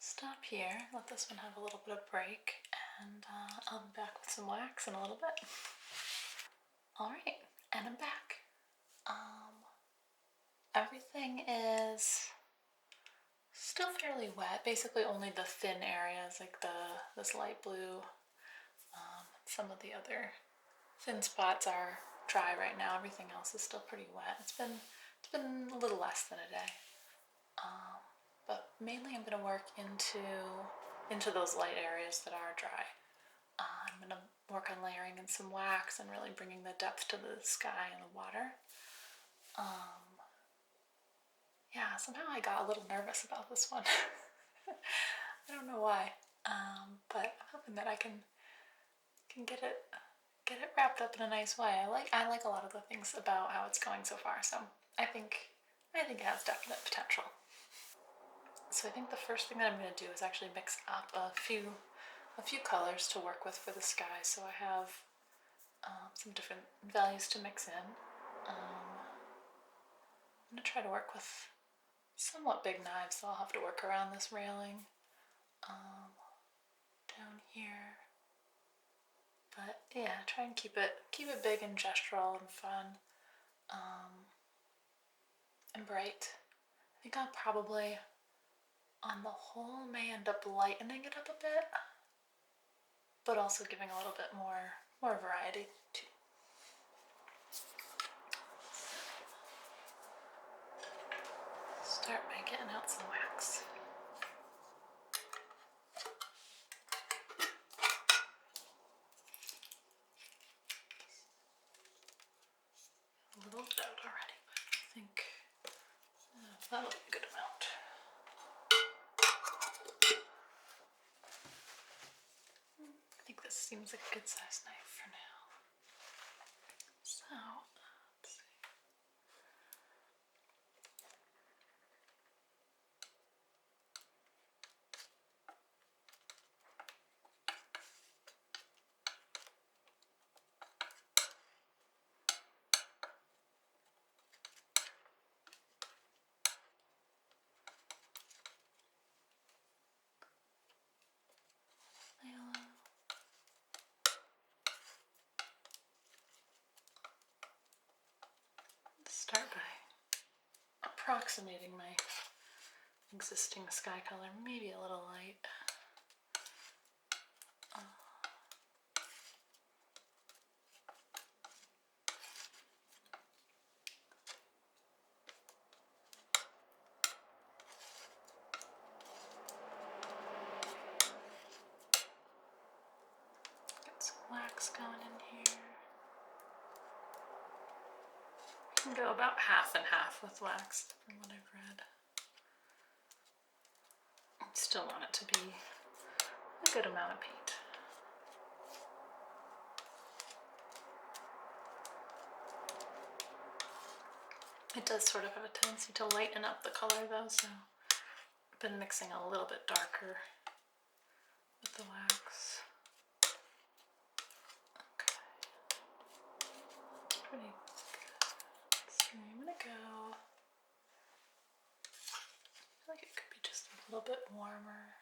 Stop here, let this one have a little bit of break, and I'll be back with some wax in a little bit. Alright, and I'm back. Everything is still fairly wet, basically only the thin areas like this light blue, some of the other thin spots are dry right now. Everything else is still pretty wet. It's been a little less than a day. But mainly I'm going to work into those light areas that are dry. I'm going to work on layering in some wax and really bringing the depth to the sky and the water. Yeah, somehow I got a little nervous about this one. I don't know why, but I'm hoping that I can get it wrapped up in a nice way. I like a lot of the things about how it's going so far, so I think it has definite potential. So I think the first thing that I'm going to do is actually mix up a few colors to work with for the sky. So I have some different values to mix in. I'm going to try to work with somewhat big knives, so I'll have to work around this railing down here. But yeah, try and keep it big and gestural and fun and bright. I think I'll probably, on the whole, may end up lightening it up a bit, but also giving a little bit more variety too. Start by getting out some wax. A little bit out already, but I think that'll be a good amount. I think this seems like a good size knife for now. So, let's see. Start by approximating my existing sky color, maybe a little light. Get some wax going in here. I can go about half and half with wax from what I've read. I still want it to be a good amount of paint. It does sort of have a tendency to lighten up the color though, so I've been mixing a little bit darker with the wax. Okay. That's pretty good. Let's see, I'm gonna go, I feel like it could be just a little bit warmer.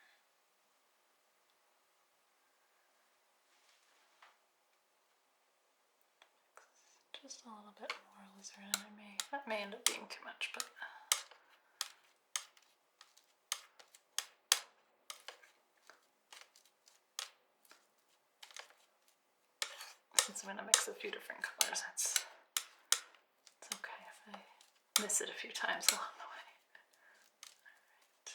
just a little bit more alizarin. That may end up being too much, but since I'm gonna mix a few different colors, it's okay if I miss it a few times along the way. Alright.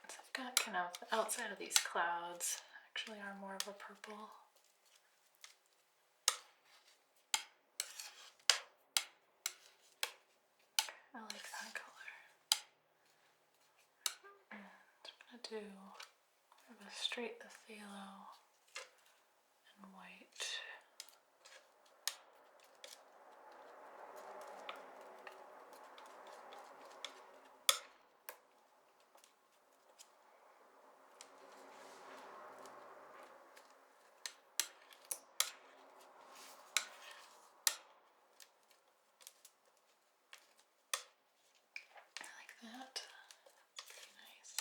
So I've got kind of the outside of these clouds actually are more of a purple. I like that color. And I'm gonna do more of a straight phthalo and white. That. Pretty nice.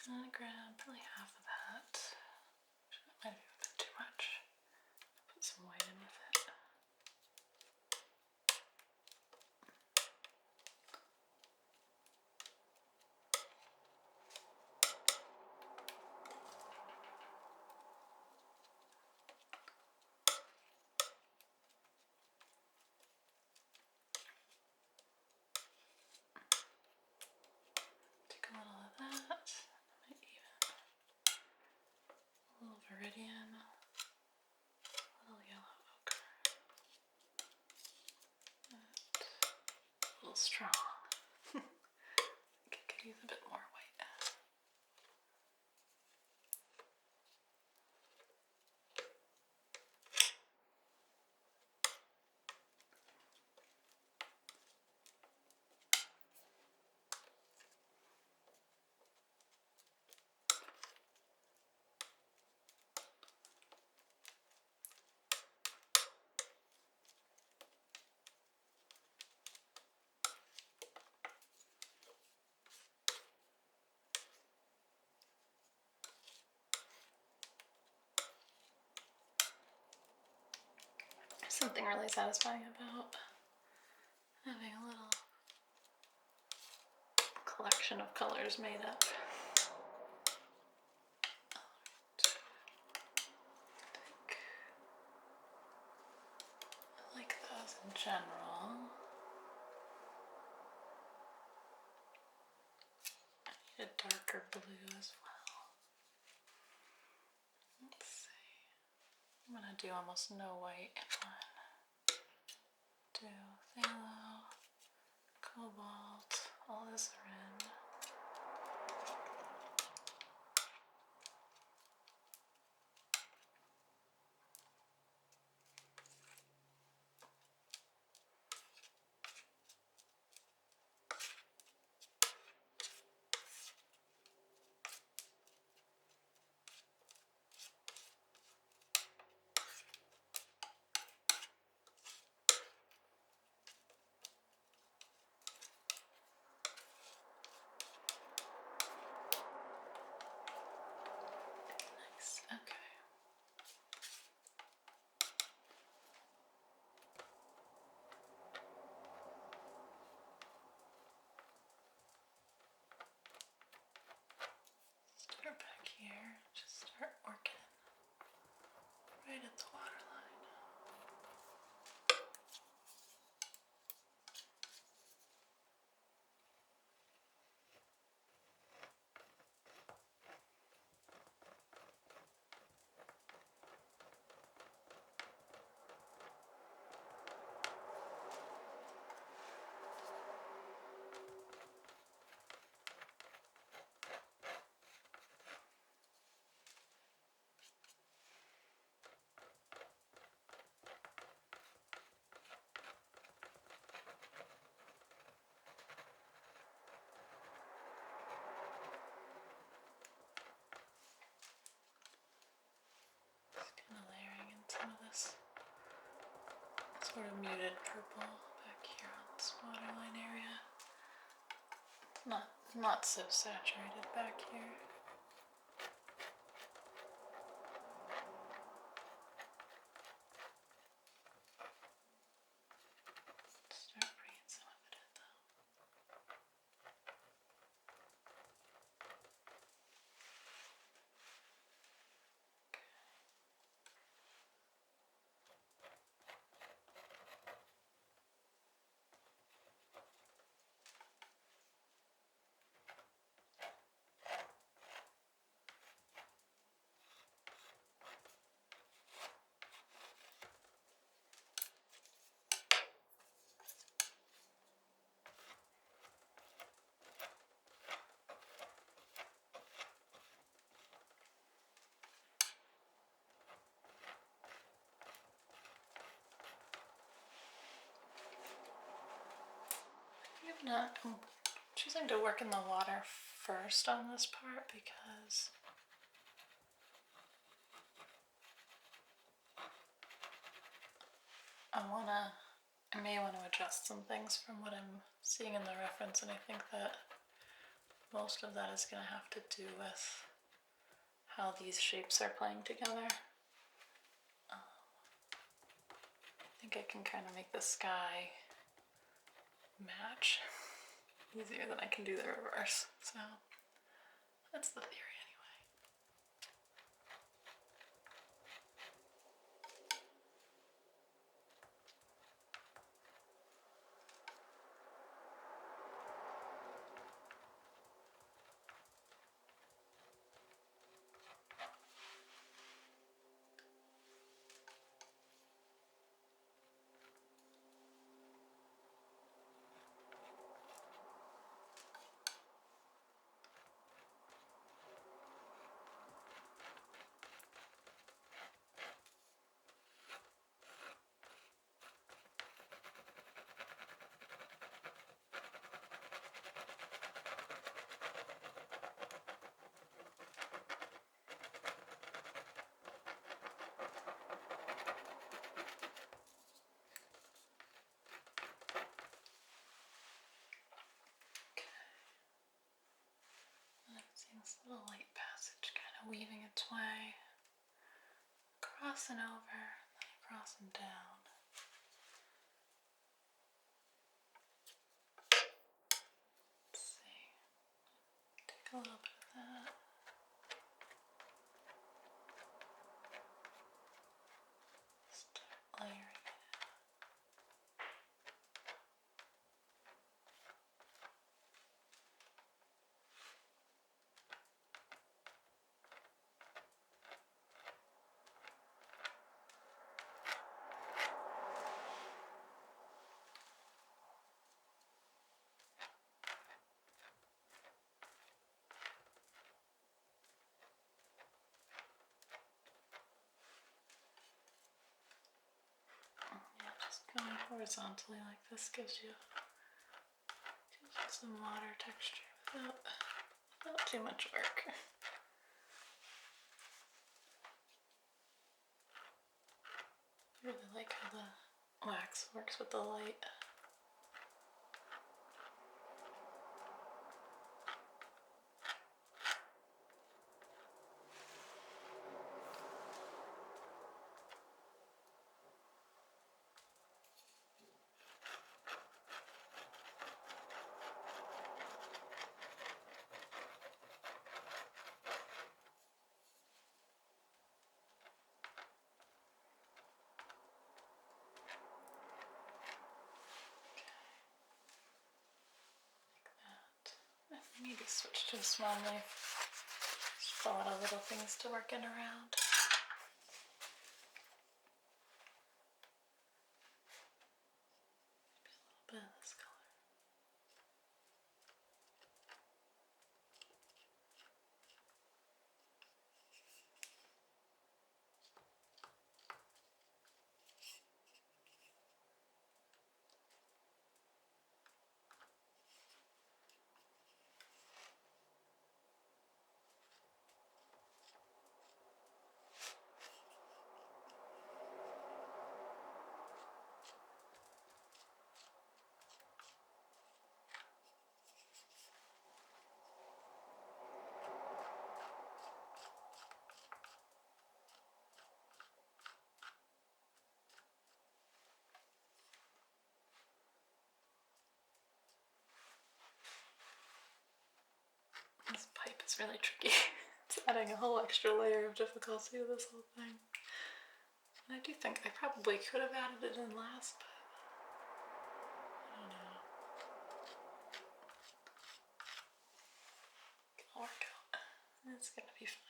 I'm gonna grab probably half of that. That might be a bit too much. Put some white in with it. Take a little of that, might even a little viridian, a little yellow ochre. That, a little strong. I could use a bit more white. Something really satisfying about having a little collection of colors made up. I like those in general. I need a darker blue as well. Let's see. I'm gonna do almost no white in one. Do phthalo, cobalt, alizarin. sort of muted purple back here on this waterline area. Not so saturated back here. Start bringing some of it in though. I'm choosing to work in the water first on this part because I may want to adjust some things from what I'm seeing in the reference, and I think that most of that is going to have to do with how these shapes are playing together. I think I can kind of make the sky match easier than I can do the reverse. So that's the theory anyway. Seeing this little light passage kind of weaving its way across and over, then across and down. Let's see. Take a little bit of that. Start layering it. Yeah, just going horizontally like this gives you some water texture without too much work. I really like how the wax works with the light. Maybe switch to a small knife. Just a lot of little things to work in around. Maybe a little bit of this color. It's really tricky. It's adding a whole extra layer of difficulty to this whole thing. And I do think I probably could have added it in last, but I don't know. It'll work out. It's gonna be fine.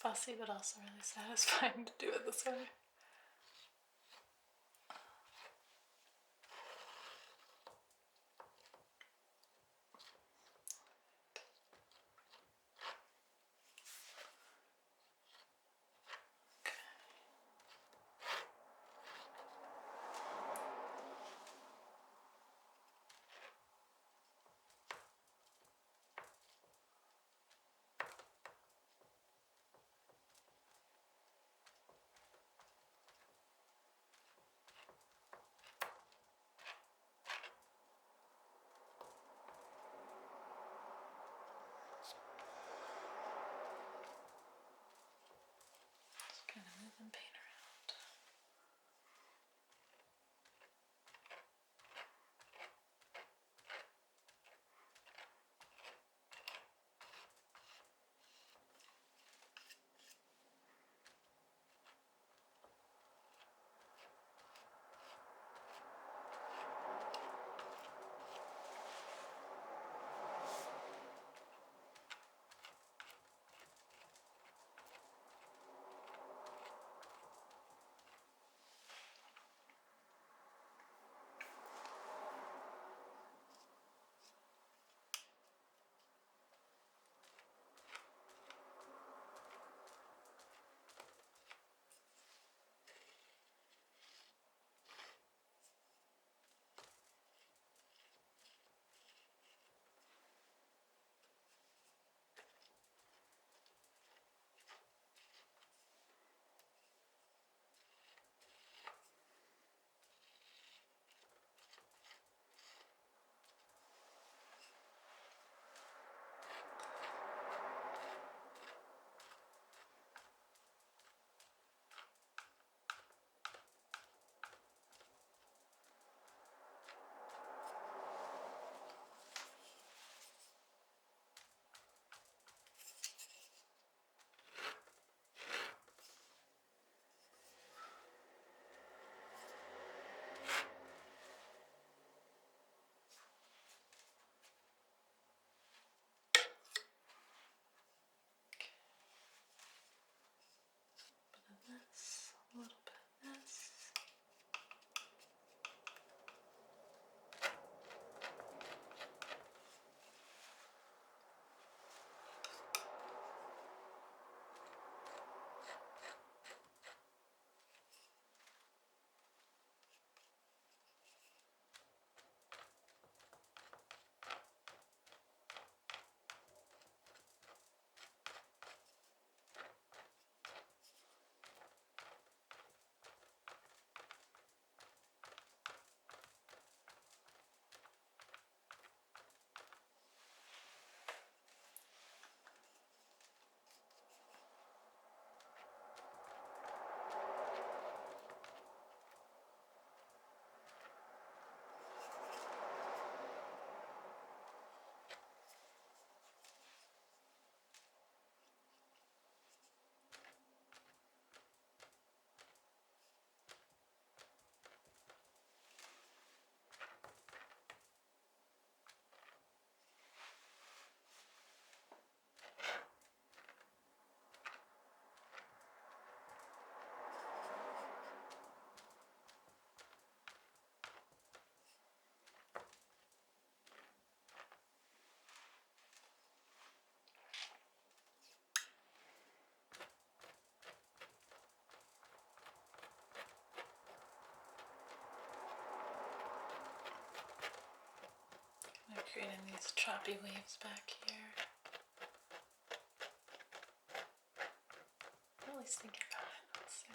Fussy, but also really satisfying to do it this way. creating these choppy waves back here. Or at least thinking about it. Let's see.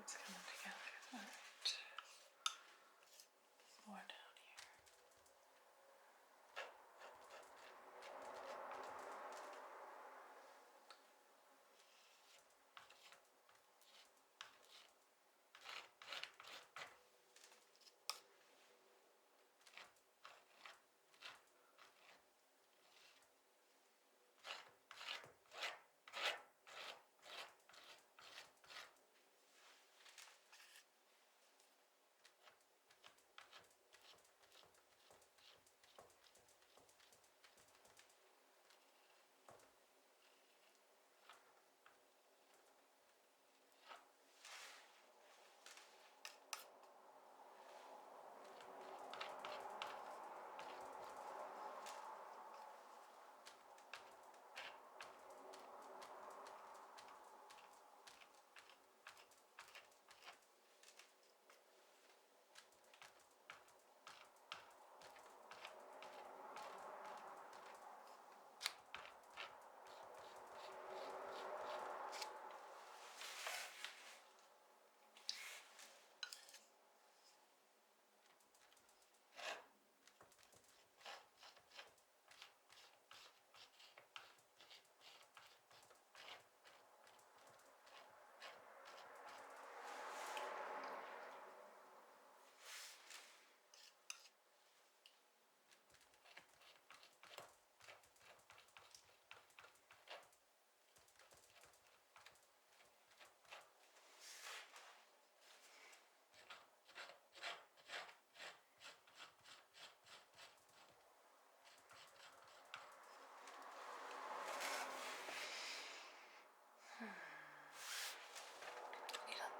It's coming together. All right. More down here.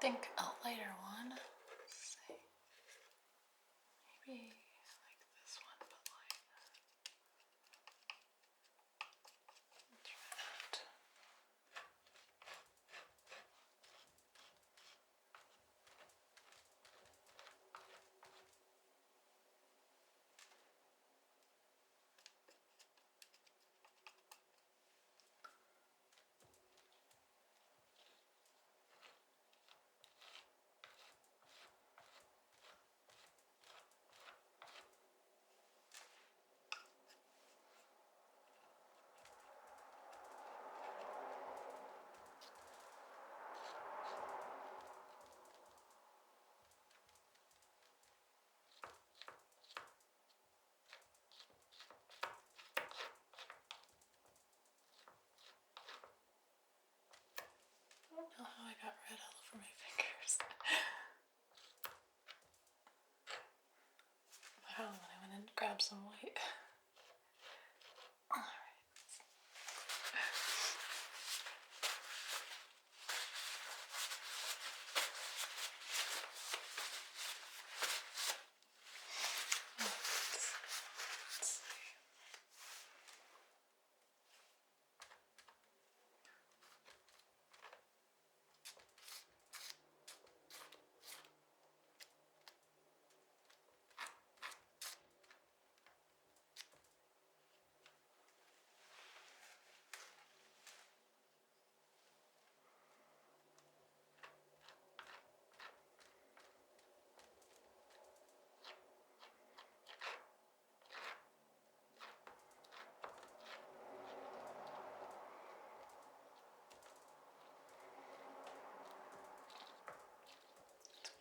Think a lighter one. Let's see. Maybe like this one, but light. Let's try that. I don't know how I got red all over my fingers. Wow, when I went and grabbed some white. Alright. Let's see.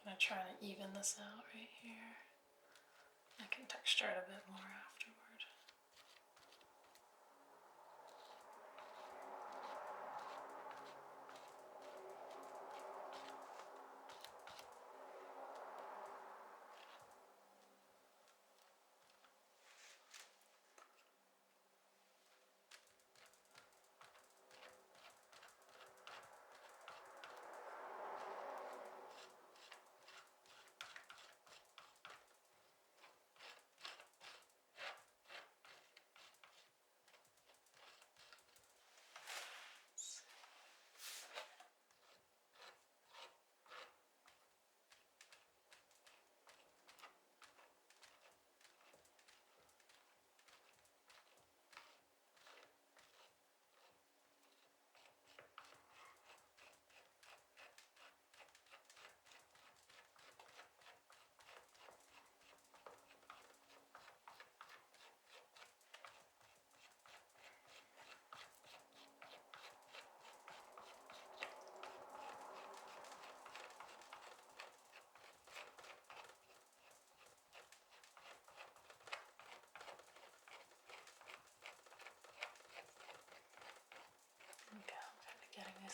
I'm gonna try to even this out right here. I can texture it a bit more afterward.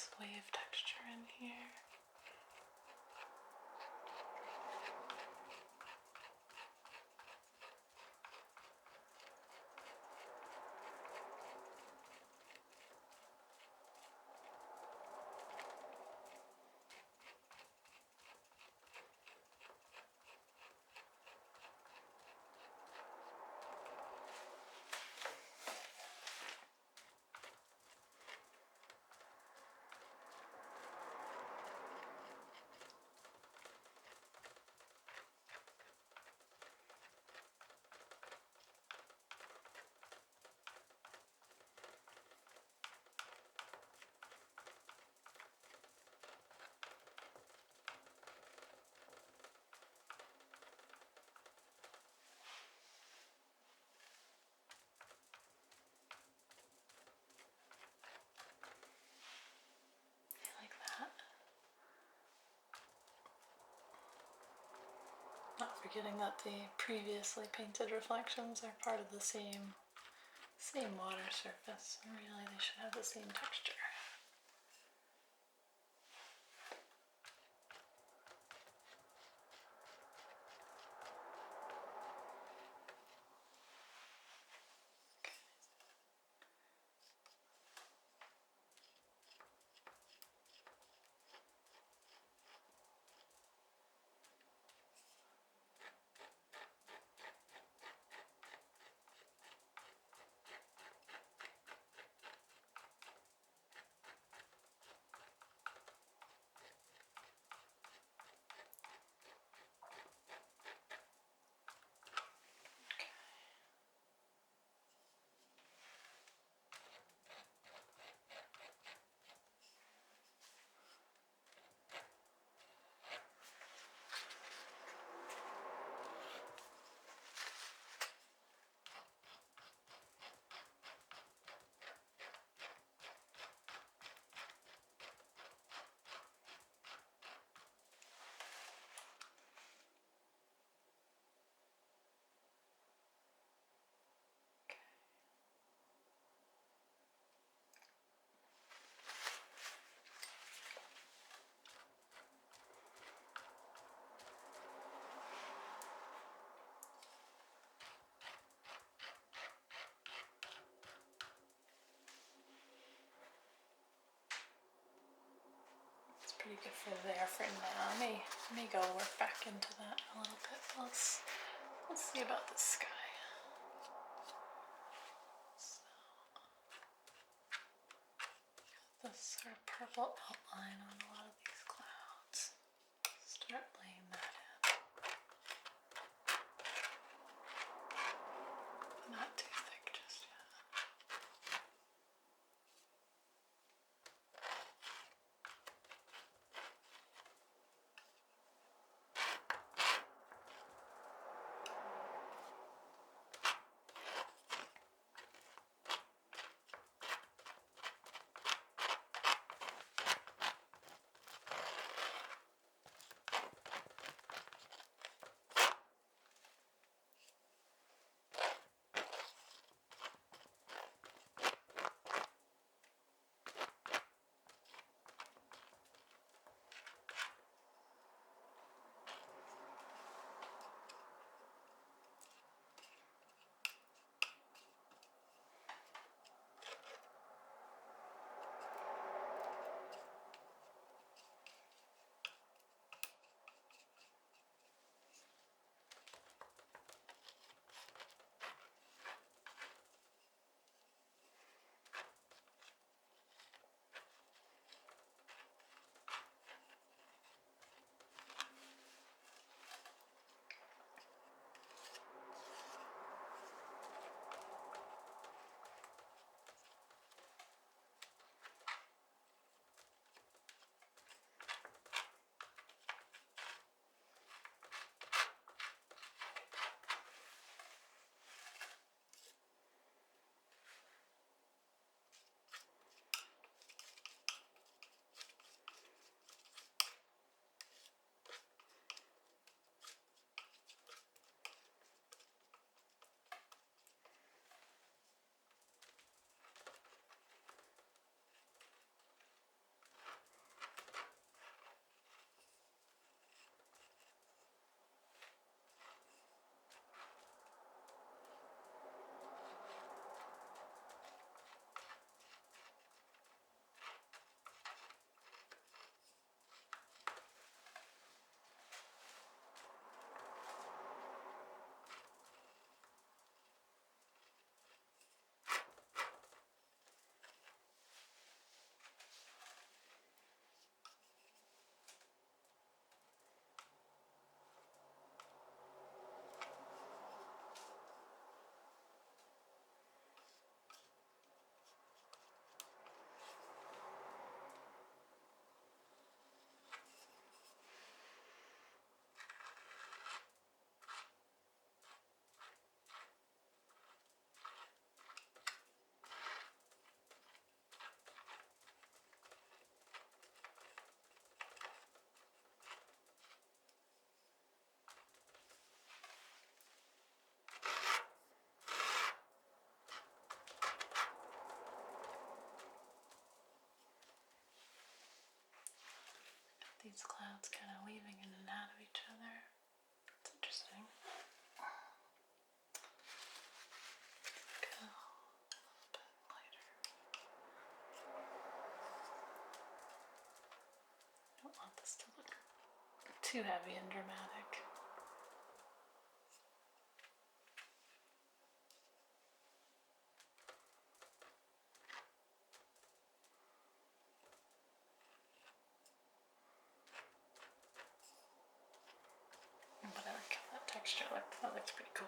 nice wave texture in here. Like that. Not forgetting that the previously painted reflections are part of the same water surface. Really, they should have the same texture. Pretty good for there for now. May go work back into that a little bit. Let's see about the sky. So, this sort of purple outline on a lot of these clouds. Start laying that in. Not too thick just yet. these clouds kind of weaving in and out of each other. It's interesting. Go a little bit lighter. Don't want this to look too heavy and dramatic. But I like how that texture looked. That looks pretty cool.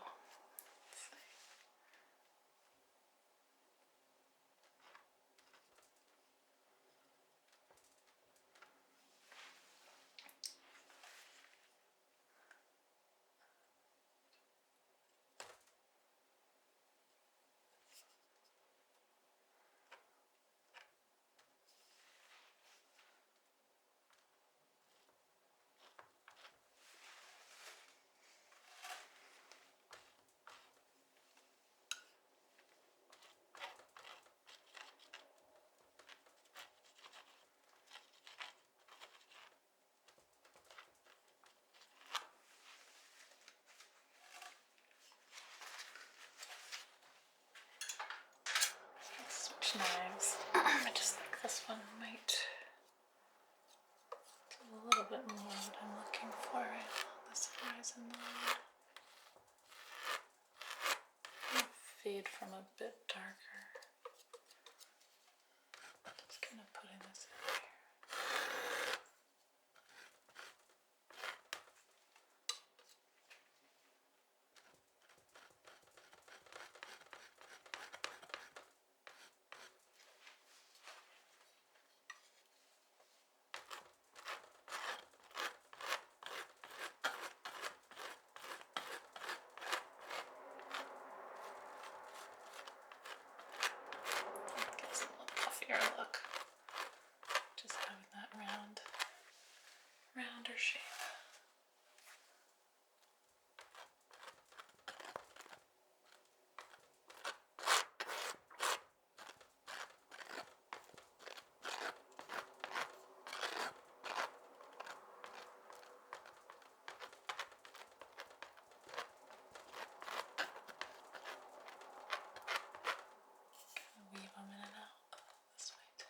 Switch knives. I just think this one might do a little bit more what I'm looking for right along this horizon line. Fade from a bit darker. Just kind of putting this in here. Gives it a little puffier look. Just having that rounder shape. Weave them in and out this way too.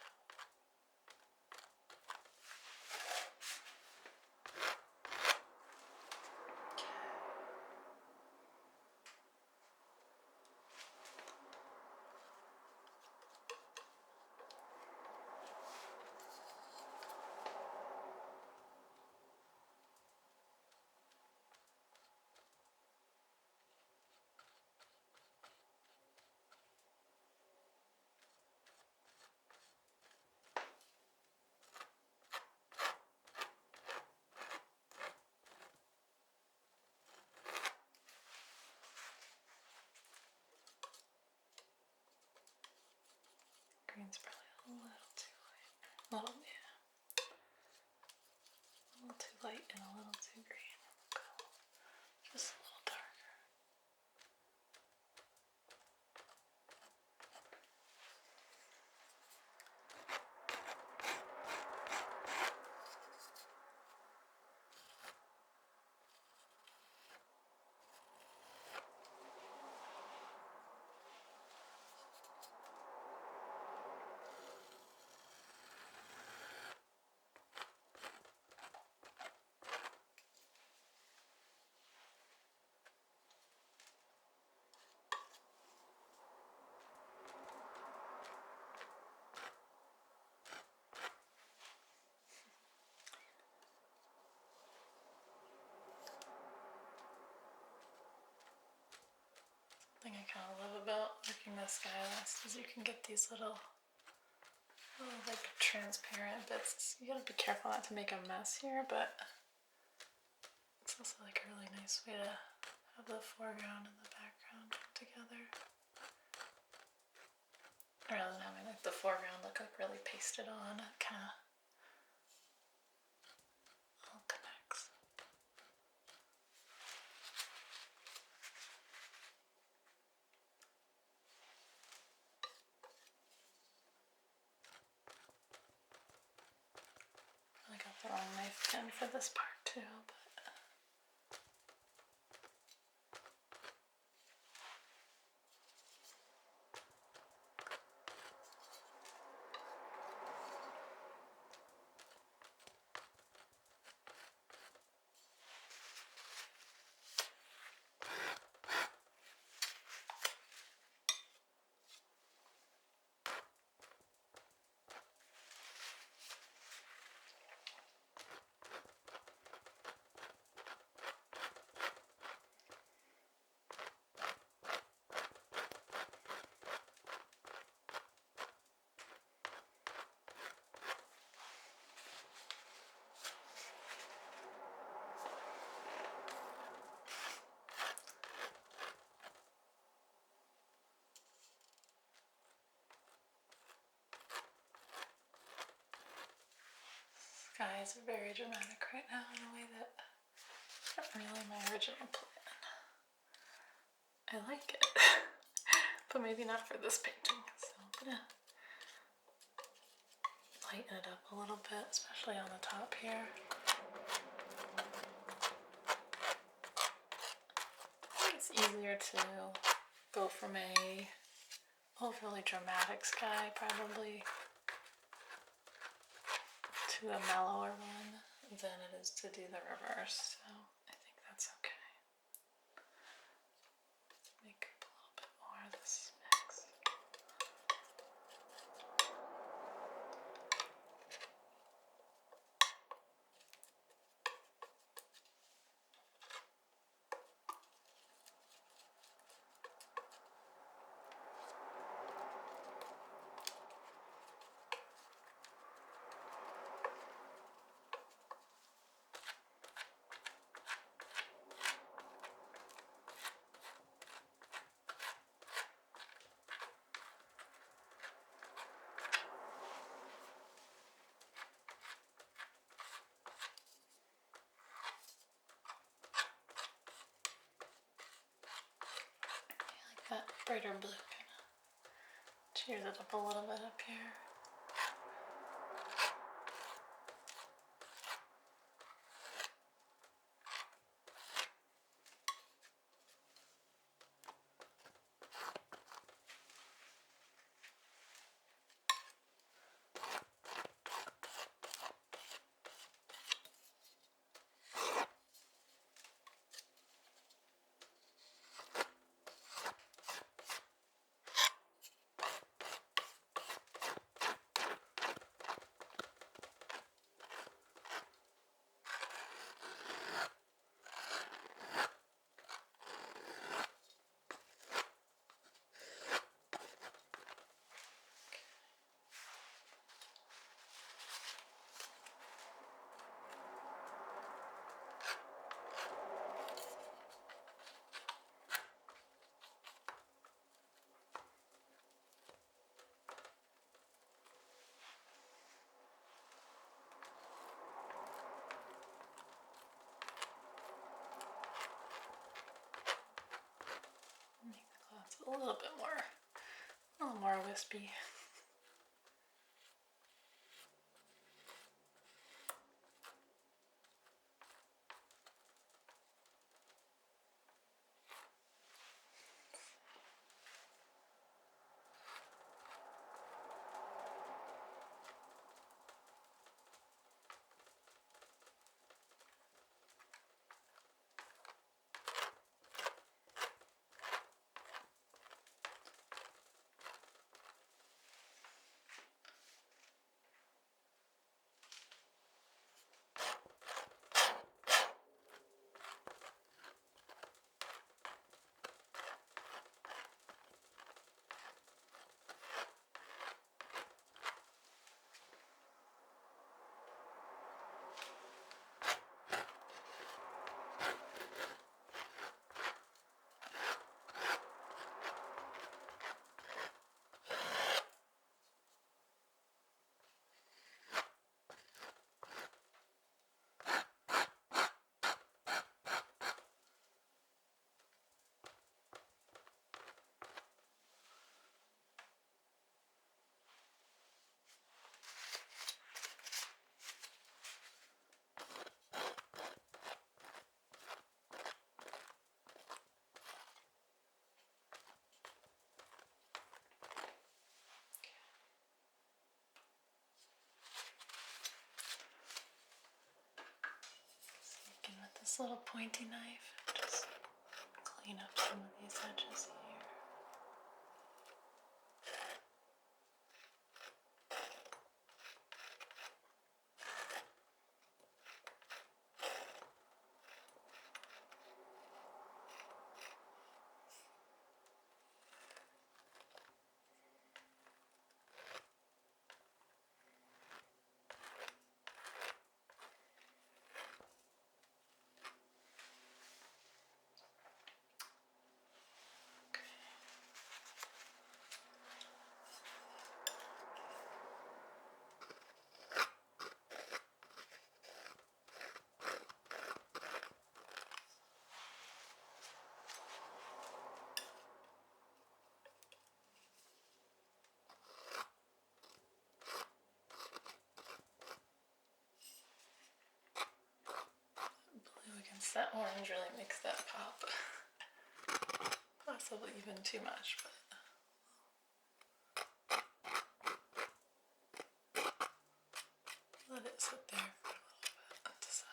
Green's probably a little too light. A little too light and a little too green. Just a little darker. Thing I kind of love about working this Skylast is you can get these little like transparent bits. You gotta be careful not to make a mess here, but it's also like a really nice way to have the foreground and the background come together. Rather than having like the foreground look like really pasted on, it kind of all connects. I got the wrong knife again for this part too, but sky is very dramatic right now in a way that isn't really my original plan. I like it, but maybe not for this painting, so I'm gonna lighten it up a little bit, especially on the top here. I think it's easier to go from a overly dramatic sky probably to a mellower one than it is to do the reverse, so I think that's okay. Make up a little bit more of this mix. That brighter blue kind of cheers it up a little bit up here. Make the clouds a little more wispy. this little pointy knife. Just clean up some of these edges here. Blue against that orange really makes that pop. Possibly even too much, but let it sit there for a little bit at the side.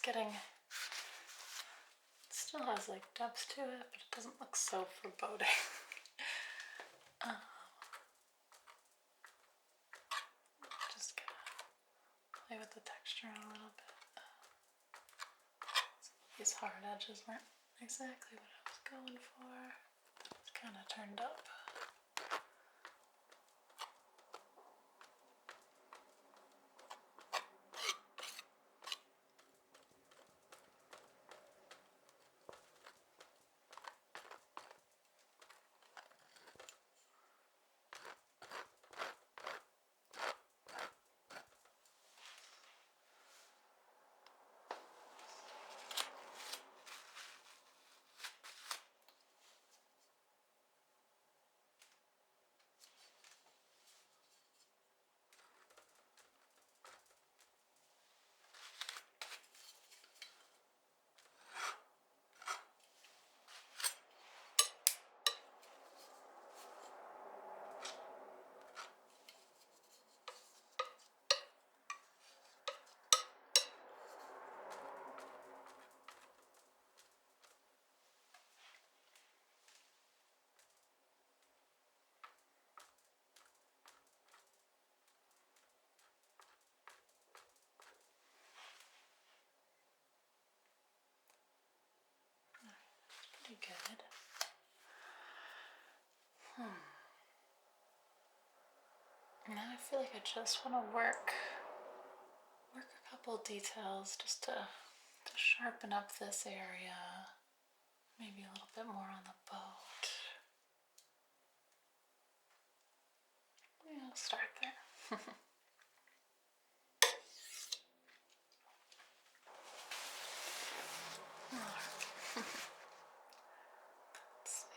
getting, it still has like depth to it, but it doesn't look so foreboding. Just gonna play with the texture a little bit. These hard edges weren't exactly what I was going for. It's kind of turned up. Pretty good. Now I feel like I just want to work a couple details just to sharpen up this area. Maybe a little bit more on the boat. Yeah, I'll start there. Let's see.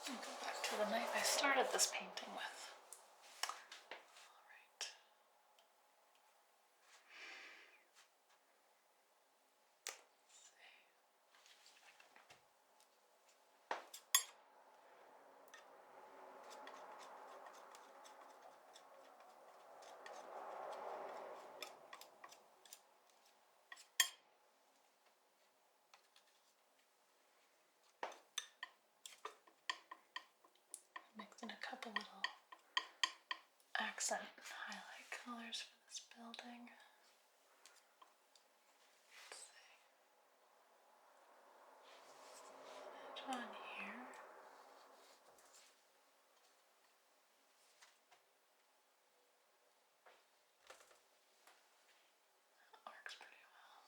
I'll go back to the knife I started this painting with. Alright. Mixed in a couple little accent highlight colors for this building. Let's see. Edge on here. That works pretty well.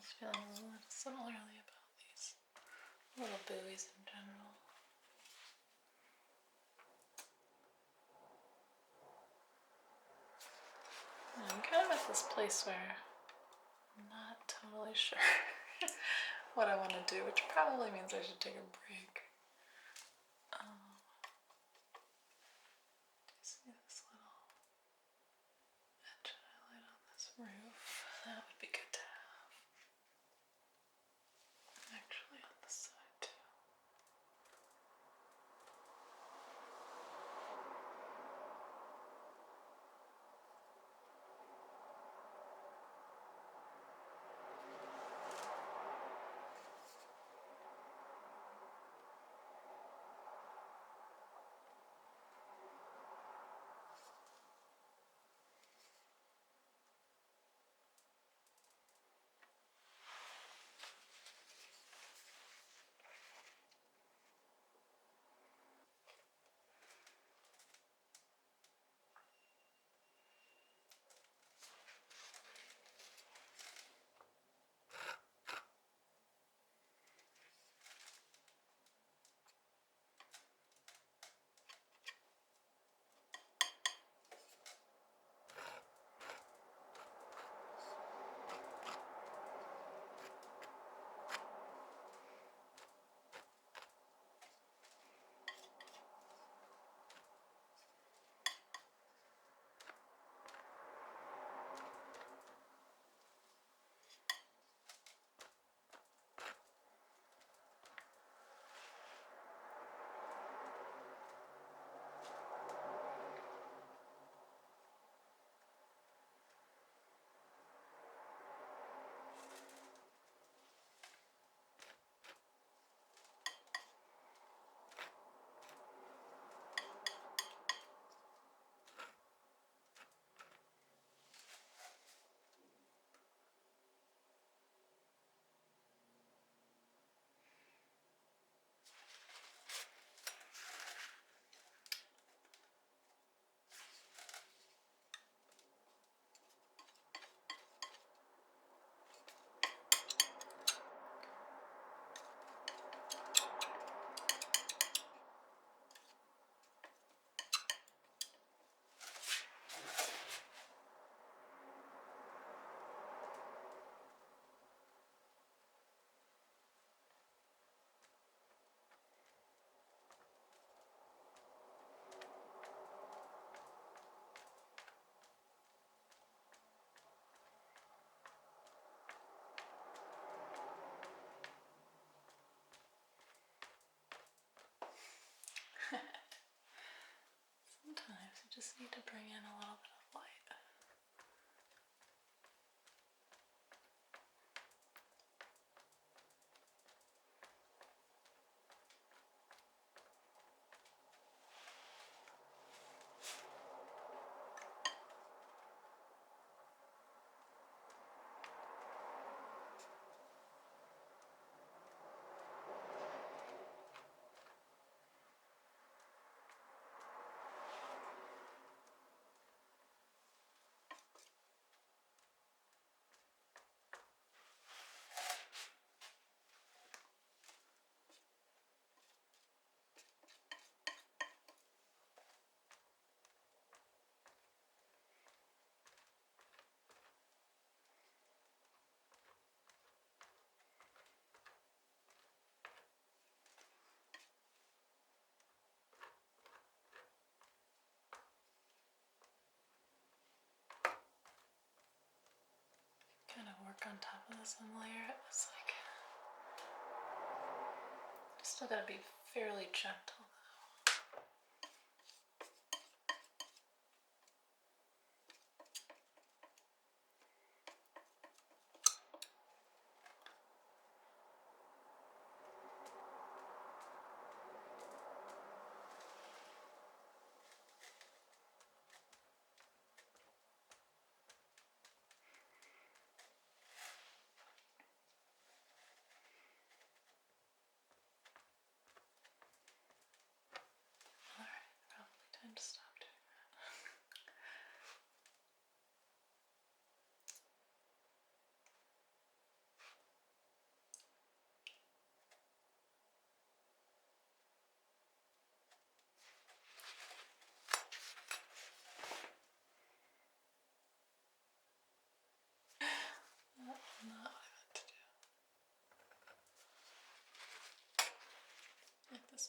was feeling a little similarly about these little buoys in general. I'm kind of at this place where I'm not totally sure what I want to do, which probably means I should take a break. Do you see this little edge highlight on this roof? That would be good to have. Actually, on this side too. Sometimes you just need to bring in a little bit of light. Kind of work on top of this and layer it. It's like, still gotta be fairly gentle.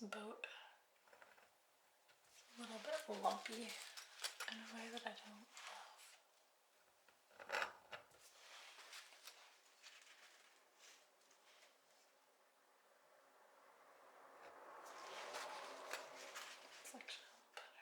this boat is a little bit lumpy in a way that I don't love. It's actually a little better.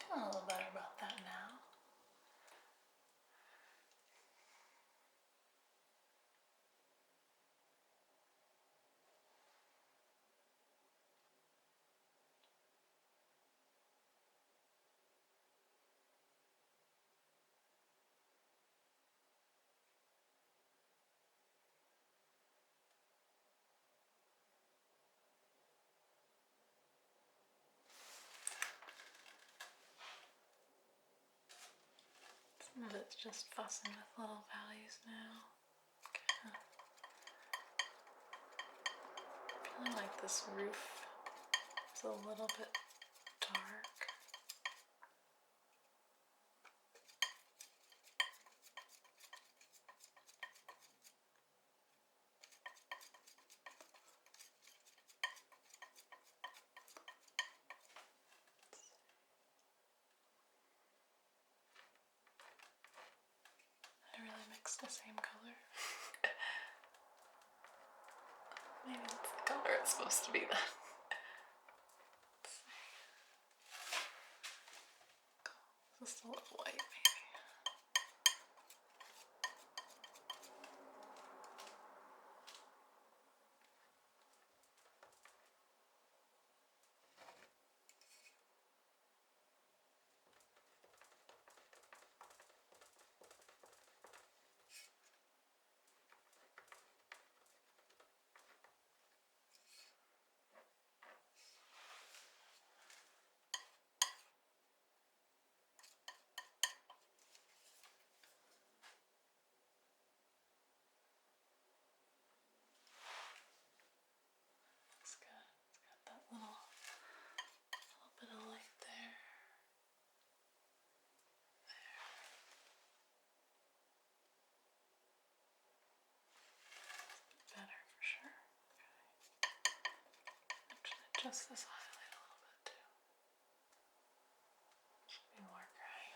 Feeling a little better about that now. Some of it's just fussing with little values now. Feeling like this roof is a little bit dark. I really mixed the same color. Maybe that's the color it's supposed to be then. Just a little white, maybe. adjust this highlight a little bit too. Should be more gray.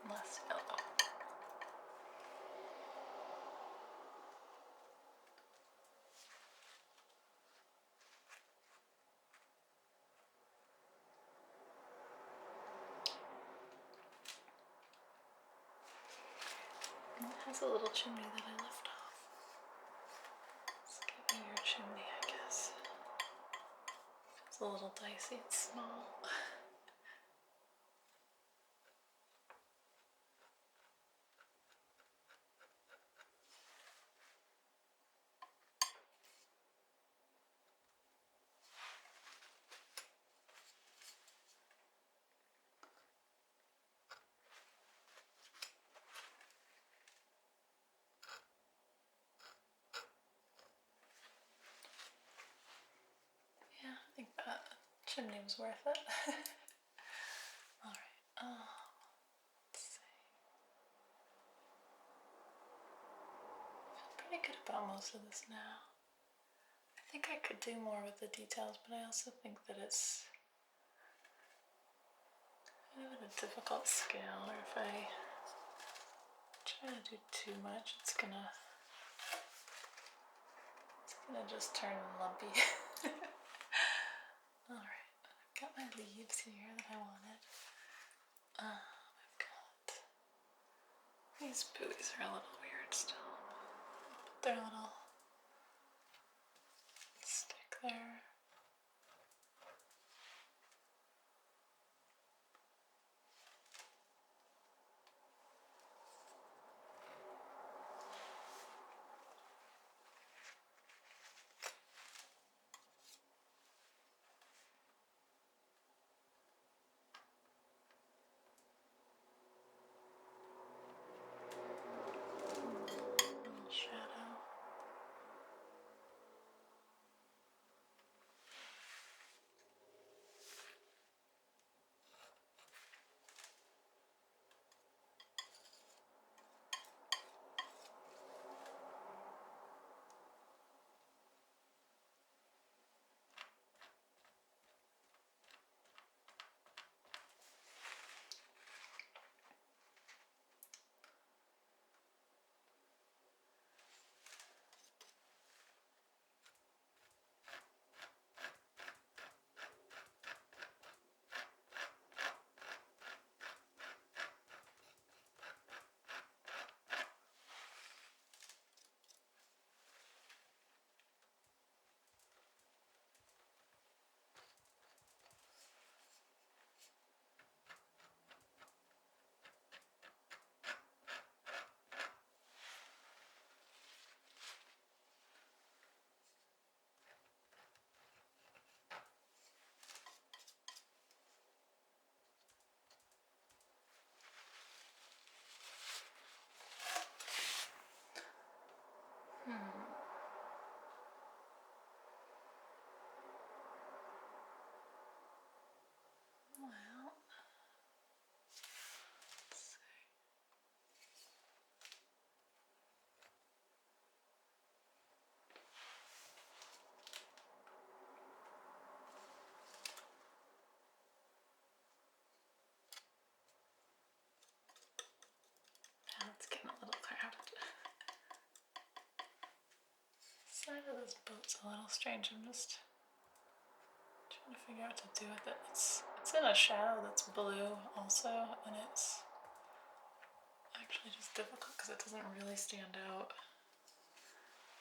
Less yellow. And it has a little chimney that I left off. Let's give you your chimney, I guess. It's a little dicey, it's small. Yeah, I think that chimney was worth it. Alright, let's see. I feel pretty good about most of this now. I think I could do more with the details, but I also think that it's kind of at a difficult scale, or if I try to do too much, it's gonna just turn lumpy. Alright, I've got my leaves here that I wanted. I've got these buoys are a little weird still. Put their little stick there. Little shadow. Well, let's see. Now it's getting a little cramped. The side of this boat's a little strange. I'm just trying to figure out what to do with it. It's in a shadow that's blue also, and it's actually just difficult because it doesn't really stand out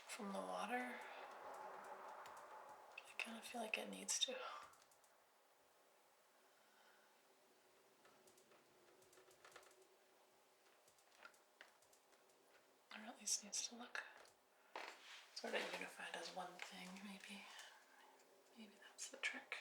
from the water. I kind of feel like it needs to. Or at least needs to look sort of unified as one thing, maybe. Maybe that's the trick.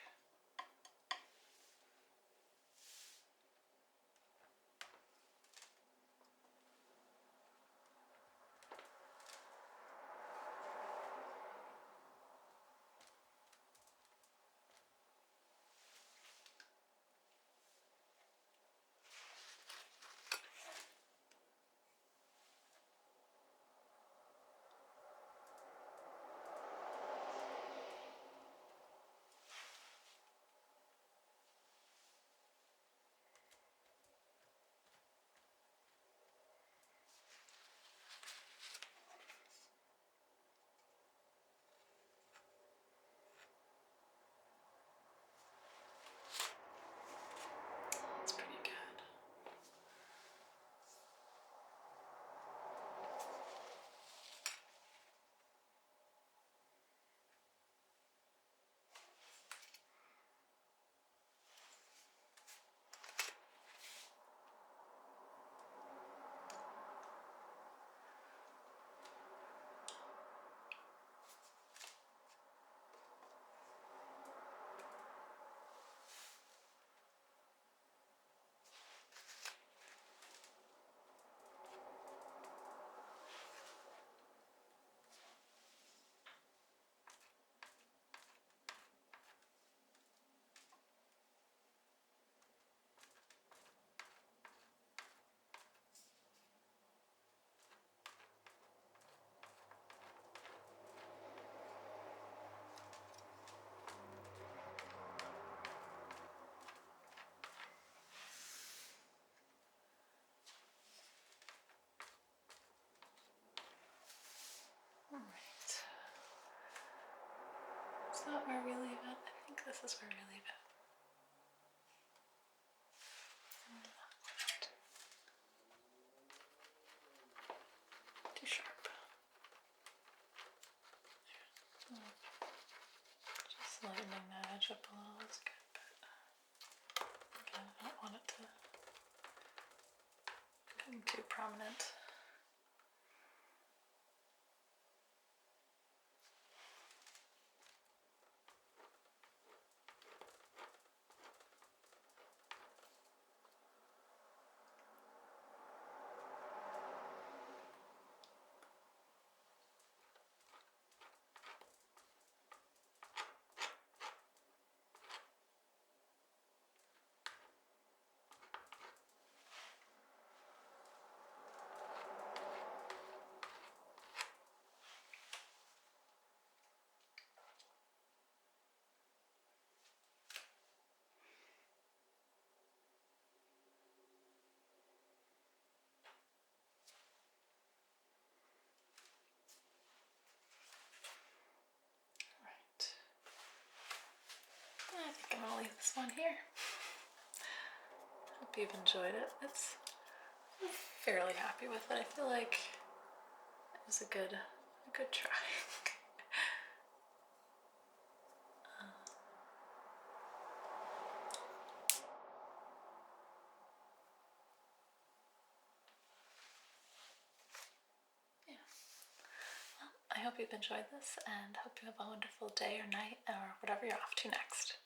Is that where we leave it? I think this is where we leave it. Too sharp. Just lightening that edge up a little is good, but again, I don't want it to become too prominent. I think I'm gonna leave this one here. Hope you've enjoyed it. I'm fairly happy with it. I feel like it was a good try. Yeah. Well, I hope you've enjoyed this and hope you have a wonderful day or night or whatever you're off to next.